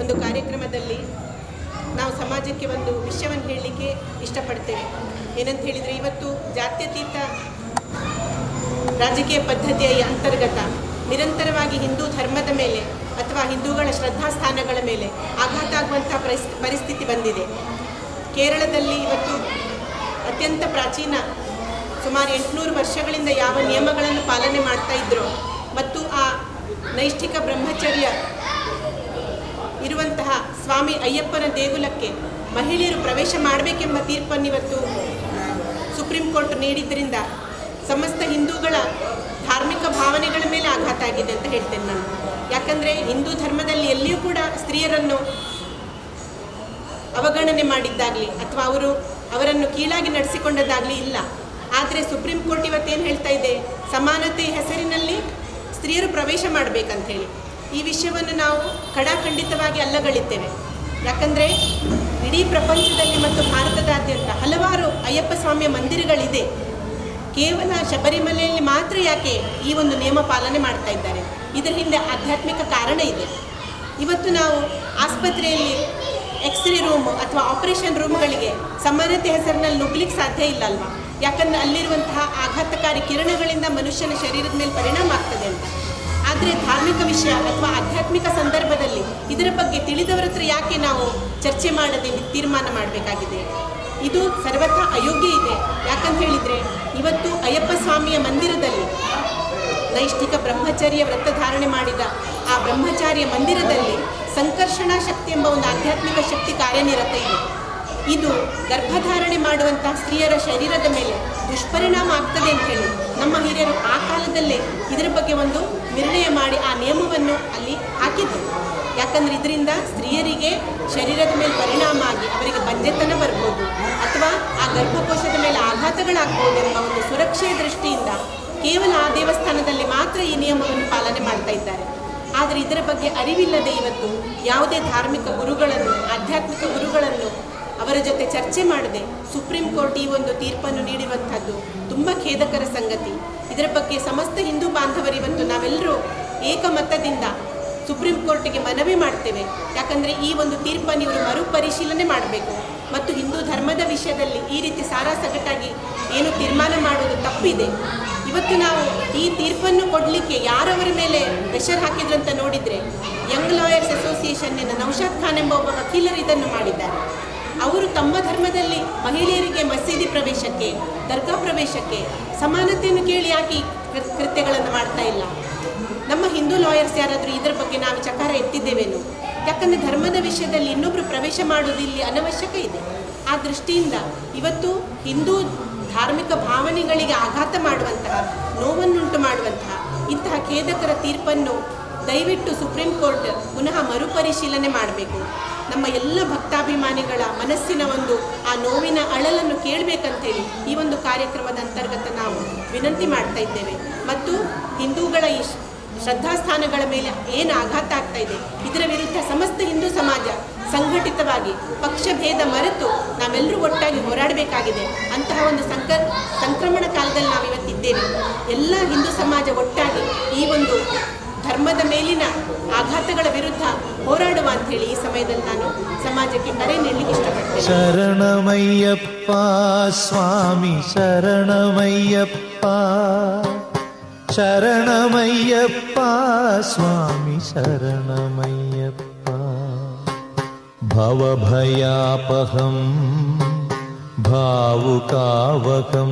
ಒಂದು ಕಾರ್ಯಕ್ರಮದಲ್ಲಿ ನಾವು ಸಮಾಜಕ್ಕೆ ಒಂದು ವಿಷಯವನ್ನು ಹೇಳಲಿಕ್ಕೆ ಇಷ್ಟಪಡ್ತೇವೆ. ಏನಂತ ಹೇಳಿದರೆ, ಇವತ್ತು ಜಾತ್ಯತೀತ ರಾಜಕೀಯ ಪದ್ಧತಿಯ ಅಂತರ್ಗತ ನಿರಂತರವಾಗಿ ಹಿಂದೂ ಧರ್ಮದ ಮೇಲೆ ಅಥವಾ ಹಿಂದೂಗಳ ಶ್ರದ್ಧಾಸ್ಥಾನಗಳ ಮೇಲೆ ಆಘಾತ ಆಗುವಂತಹ ಪರಿಸ್ಥಿತಿ ಬಂದಿದೆ. ಕೇರಳದಲ್ಲಿ ಇವತ್ತು ಅತ್ಯಂತ ಪ್ರಾಚೀನ ಸುಮಾರು 800 ವರ್ಷಗಳಿಂದ ಯಾವ ನಿಯಮಗಳನ್ನು ಪಾಲನೆ ಮಾಡ್ತಾ ಇದ್ರೋ ಮತ್ತು ಆ ನೈಷ್ಠಿಕ ಬ್ರಹ್ಮಚರ್ಯ ಇರುವಂತಹ ಸ್ವಾಮಿ ಅಯ್ಯಪ್ಪನ ದೇಗುಲಕ್ಕೆ ಮಹಿಳೆಯರು ಪ್ರವೇಶ ಮಾಡಬೇಕೆಂಬ ತೀರ್ಪನ್ನು ಇವತ್ತು ಸುಪ್ರೀಂ ಕೋರ್ಟ್ ನೀಡಿದ್ದರಿಂದ ಸಮಸ್ತ ಹಿಂದೂಗಳ ಧಾರ್ಮಿಕ ಭಾವನೆಗಳ ಮೇಲೆ ಆಘಾತ ಆಗಿದೆ. ಮಾಡಬೇಕಾಗಿದೆ ಅಂತ ಹೇಳ್ತೇನೆ ನಾನು. ಯಾಕಂದರೆ ಹಿಂದೂ ಧರ್ಮದಲ್ಲಿ ಎಲ್ಲಿಯೂ ಕೂಡ ಸ್ತ್ರೀಯರನ್ನು ಅವಗಣನೆ ಮಾಡಿದ್ದಾಗಲಿ ಅಥವಾ ಅವರನ್ನು ಕೀಳಾಗಿ ನಡೆಸಿಕೊಂಡದ್ದಾಗಲಿ ಇಲ್ಲ. ಆದರೆ ಸುಪ್ರೀಂ ಕೋರ್ಟ್ ಇವತ್ತೇನು ಹೇಳ್ತಾ ಇದೆ, ಸಮಾನತೆ ಹೆಸರಿನಲ್ಲಿ ಸ್ತ್ರೀಯರು ಪ್ರವೇಶ ಮಾಡಬೇಕಂತೇಳಿ. ಈ ವಿಷಯವನ್ನು ನಾವು ಖಡಾಖಂಡಿತವಾಗಿ ಅಲ್ಲಗಳಿದ್ದೇವೆ. ಯಾಕಂದರೆ ಇಡೀ ಪ್ರಪಂಚದಲ್ಲಿ ಮತ್ತು ಭಾರತದಾದ್ಯಂತ ಹಲವಾರು ಅಯ್ಯಪ್ಪ ಸ್ವಾಮಿಯ ಮಂದಿರಗಳಿದೆ. ಕೇವಲ ಶಬರಿಮಲೆಯಲ್ಲಿ ಮಾತ್ರ ಯಾಕೆ ಈ ಒಂದು ನಿಯಮ ಪಾಲನೆ ಮಾಡ್ತಾ ಇದ್ದಾರೆ? ಇದರ ಹಿಂದೆ ಆಧ್ಯಾತ್ಮಿಕ ಕಾರಣ ಇದೆ. ಇವತ್ತು ನಾವು ಆಸ್ಪತ್ರೆಯಲ್ಲಿ ಎಕ್ಸ್ರೇ ರೂಮ್ ಅಥವಾ ಆಪರೇಷನ್ ರೂಮ್ಗಳಿಗೆ ಸಮಾನತೆ ಹೆಸರಿನಲ್ಲಿ ನುಗ್ಲಿಕ್ಕೆ ಸಾಧ್ಯ ಇಲ್ಲ ಅಲ್ವಾ? ಯಾಕಂದರೆ ಅಲ್ಲಿರುವಂತಹ ಆಘಾತಕಾರಿ ಕಿರಣಗಳಿಂದ ಮನುಷ್ಯನ ಶರೀರದ ಮೇಲೆ ಪರಿಣಾಮ ಆಗ್ತದೆ ಅಂತ. ಆದರೆ ಧಾರ್ಮಿಕ ವಿಷಯ ಅಥವಾ ಆಧ್ಯಾತ್ಮಿಕ ಸಂದರ್ಭದಲ್ಲಿ ಇದರ ಬಗ್ಗೆ ತಿಳಿದವರ ಹತ್ರ ಯಾಕೆ ನಾವು ಚರ್ಚೆ ಮಾಡದೆ ತೀರ್ಮಾನ ಮಾಡಬೇಕಾಗಿದೆ? ಇದು ಸರ್ವಥಾ ಅಯೋಗ್ಯ ಇದೆ. ಯಾಕಂತ ಹೇಳಿದರೆ ಇವತ್ತು ಅಯ್ಯಪ್ಪ ಸ್ವಾಮಿಯ ಮಂದಿರದಲ್ಲಿ ನೈಷ್ಠಿಕ ಬ್ರಹ್ಮಚರ್ಯ ವ್ರತ ಧಾರಣೆ ಮಾಡಿದ ಆ ಬ್ರಹ್ಮಚಾರ್ಯ ಮಂದಿರದಲ್ಲಿ ಸಂಕರ್ಷಣಾ ಶಕ್ತಿ ಎಂಬ ಒಂದು ಆಧ್ಯಾತ್ಮಿಕ ಶಕ್ತಿ ಕಾರ್ಯನಿರತ ಇದೆ. ಇದು ಗರ್ಭಧಾರಣೆ ಮಾಡುವಂತಹ ಸ್ತ್ರೀಯರ ಶರೀರದ ಮೇಲೆ ದುಷ್ಪರಿಣಾಮ ಆಗ್ತದೆ ಅಂತ ಹೇಳಿ ನಮ್ಮ ಹಿರಿಯರು ಆ ಕಾಲದಲ್ಲೇ ಇದರ ಬಗ್ಗೆ ಒಂದು ನಿರ್ಣಯ ಮಾಡಿ ಆ ನಿಯಮವನ್ನು ಅಲ್ಲಿ ಹಾಕಿದ್ರು. ಯಾಕಂದರೆ ಇದರಿಂದ ಸ್ತ್ರೀಯರಿಗೆ ಶರೀರದ ಮೇಲೆ ಪರಿಣಾಮ ಆಗಿ ಅವರಿಗೆ ಬಂಜೆತನ ಬರ್ಬೋದು ಅಥವಾ ಆ ಗರ್ಭಕೋಶದ ಮೇಲೆ ಆಘಾತಗಳಾಗ್ಬೋದು ಎಂಬ ಒಂದು ಸುರಕ್ಷೆಯ ದೃಷ್ಟಿಯಿಂದ ಕೇವಲ ಆ ದೇವಸ್ಥಾನದಲ್ಲಿ ಮಾತ್ರ ಈ ನಿಯಮವನ್ನು ಪಾಲನೆ ಮಾಡ್ತಾ ಇದ್ದಾರೆ. ಆದರೆ ಇದರ ಬಗ್ಗೆ ಅರಿವಿಲ್ಲದೆ ಇವತ್ತು ಯಾವುದೇ ಧಾರ್ಮಿಕ ಗುರುಗಳನ್ನು, ಆಧ್ಯಾತ್ಮಿಕ ಗುರುಗಳನ್ನು ಅವರ ಜೊತೆ ಚರ್ಚೆ ಮಾಡದೆ ಸುಪ್ರೀಂ ಕೋರ್ಟ್ ಈ ಒಂದು ತೀರ್ಪನ್ನು ನೀಡಿರುವಂಥದ್ದು ತುಂಬ ಖೇದಕರ ಸಂಗತಿ. ಇದರ ಬಗ್ಗೆ ಸಮಸ್ತ ಹಿಂದೂ ಬಾಂಧವರು ಇವತ್ತು ನಾವೆಲ್ಲರೂ ಏಕಮತದಿಂದ ಸುಪ್ರೀಂ ಕೋರ್ಟಿಗೆ ಮನವಿ ಮಾಡ್ತೇವೆ. ಯಾಕಂದರೆ ಈ ಒಂದು ತೀರ್ಪನ್ನು ಇವರು ಮರುಪರಿಶೀಲನೆ ಮಾಡಬೇಕು ಮತ್ತು ಹಿಂದೂ ಧರ್ಮದ ವಿಷಯದಲ್ಲಿ ಈ ರೀತಿ ಸಾರಾಸಗಟಾಗಿ ಏನು ತೀರ್ಮಾನ ಮಾಡುವುದು ತಪ್ಪಿದೆ. ಇವತ್ತು ನಾವು ಈ ತೀರ್ಪನ್ನು ಕೊಡಲಿಕ್ಕೆ ಯಾರವರ ಮೇಲೆ ಪ್ರೆಷರ್ ಹಾಕಿದ್ರು ಅಂತ ನೋಡಿದರೆ ಯಂಗ್ ಲಾಯರ್ಸ್ ಅಸೋಸಿಯೇಷನ್ನಿನ ನೌಶಾದ್ ಖಾನ್ ಎಂಬ ಒಬ್ಬ ವಕೀಲರು ಇದನ್ನು ಮಾಡಿದ್ದಾರೆ. ಅವರು ತಮ್ಮ ಧರ್ಮದಲ್ಲಿ ಮಹಿಳೆಯರಿಗೆ ಮಸೀದಿ ಪ್ರವೇಶಕ್ಕೆ, ದರ್ಗಾ ಪ್ರವೇಶಕ್ಕೆ ಸಮಾನತೆಯನ್ನು ಕೇಳಿ ಯಾಕೆ ಕೃತ್ಯಗಳನ್ನು ಮಾಡ್ತಾ ಇಲ್ಲ? ನಮ್ಮ ಹಿಂದೂ ಲಾಯರ್ಸ್ ಯಾರಾದರೂ ಇದರ ಬಗ್ಗೆ ನಾವು ಚಕಾರ ಎತ್ತಿದ್ದೇವೇನು? ಯಾಕಂದರೆ ಧರ್ಮದ ವಿಷಯದಲ್ಲಿ ಇನ್ನೊಬ್ಬರು ಪ್ರವೇಶ ಮಾಡುವುದು ಇಲ್ಲಿ ಅನವಶ್ಯಕ ಇದೆ. ಆ ದೃಷ್ಟಿಯಿಂದ ಇವತ್ತು ಹಿಂದೂ ಧಾರ್ಮಿಕ ಭಾವನೆಗಳಿಗೆ ಆಘಾತ ಮಾಡುವಂತಹ, ನೋವನ್ನುಂಟು ಮಾಡುವಂತಹ ಇಂತಹ ಖೇದಕರ ತೀರ್ಪನ್ನು ದಯವಿಟ್ಟು ಸುಪ್ರೀಂ ಕೋರ್ಟ್ ಪುನಃ ಮರುಪರಿಶೀಲನೆ ಮಾಡಬೇಕು. ನಮ್ಮ ಎಲ್ಲ ಭಕ್ತಾಭಿಮಾನಿಗಳ ಮನಸ್ಸಿನ ಒಂದು ಆ ನೋವಿನ ಅಳಲನ್ನು ಕೇಳಬೇಕಂತೇಳಿ ಈ ಒಂದು ಕಾರ್ಯಕ್ರಮದ ಅಂತರ್ಗತ ನಾವು ವಿನಂತಿ ಮಾಡ್ತಾ ಇದ್ದೇವೆ. ಮತ್ತು ಹಿಂದೂಗಳ ಈ ಶ್ರದ್ಧಾಸ್ಥಾನಗಳ ಮೇಲೆ ಏನು ಆಘಾತ ಆಗ್ತಾ ಇದೆ ಇದರ ವಿರುದ್ಧ ಸಮಸ್ತ ಹಿಂದೂ ಸಮಾಜ ಸಂಘಟಿತವಾಗಿ ಪಕ್ಷಭೇದ ಮರೆತು ನಾವೆಲ್ಲರೂ ಒಟ್ಟಾಗಿ ಹೋರಾಡಬೇಕಾಗಿದೆ. ಅಂತಹ ಒಂದು ಸಂಕ್ರಮಣ ಕಾಲದಲ್ಲಿ ನಾವಿವತ್ತಿದ್ದೇವೆ. ಎಲ್ಲ ಹಿಂದೂ ಸಮಾಜ ಒಟ್ಟಾಗಿ ಈ ಒಂದು ಧರ್ಮದ ಮೇಲಿನ ಆಘಾತಗಳ ವಿರುದ್ಧ ಹೋರಾಡುವ ಅಂತ ಹೇಳಿ ಈ ಸಮಯದಲ್ಲಿ ನಾನು ಸಮಾಜಕ್ಕೆ ಕರೆ ನೀಡಲಿಕ್ಕೆ ಇಷ್ಟಪಡ್ತೇನೆ. ಶರಣಮಯ್ಯಪ್ಪ ಸ್ವಾಮಿ ಶರಣಮಯ್ಯಪ್ಪ, ಶರಣಮಯ್ಯಪ್ಪ ಸ್ವಾಮಿ ಶರಣಮಯ್ಯಪ್ಪ. ಭವಭಯಾಪಹಂ ಭಾವುಕಾವಕಂ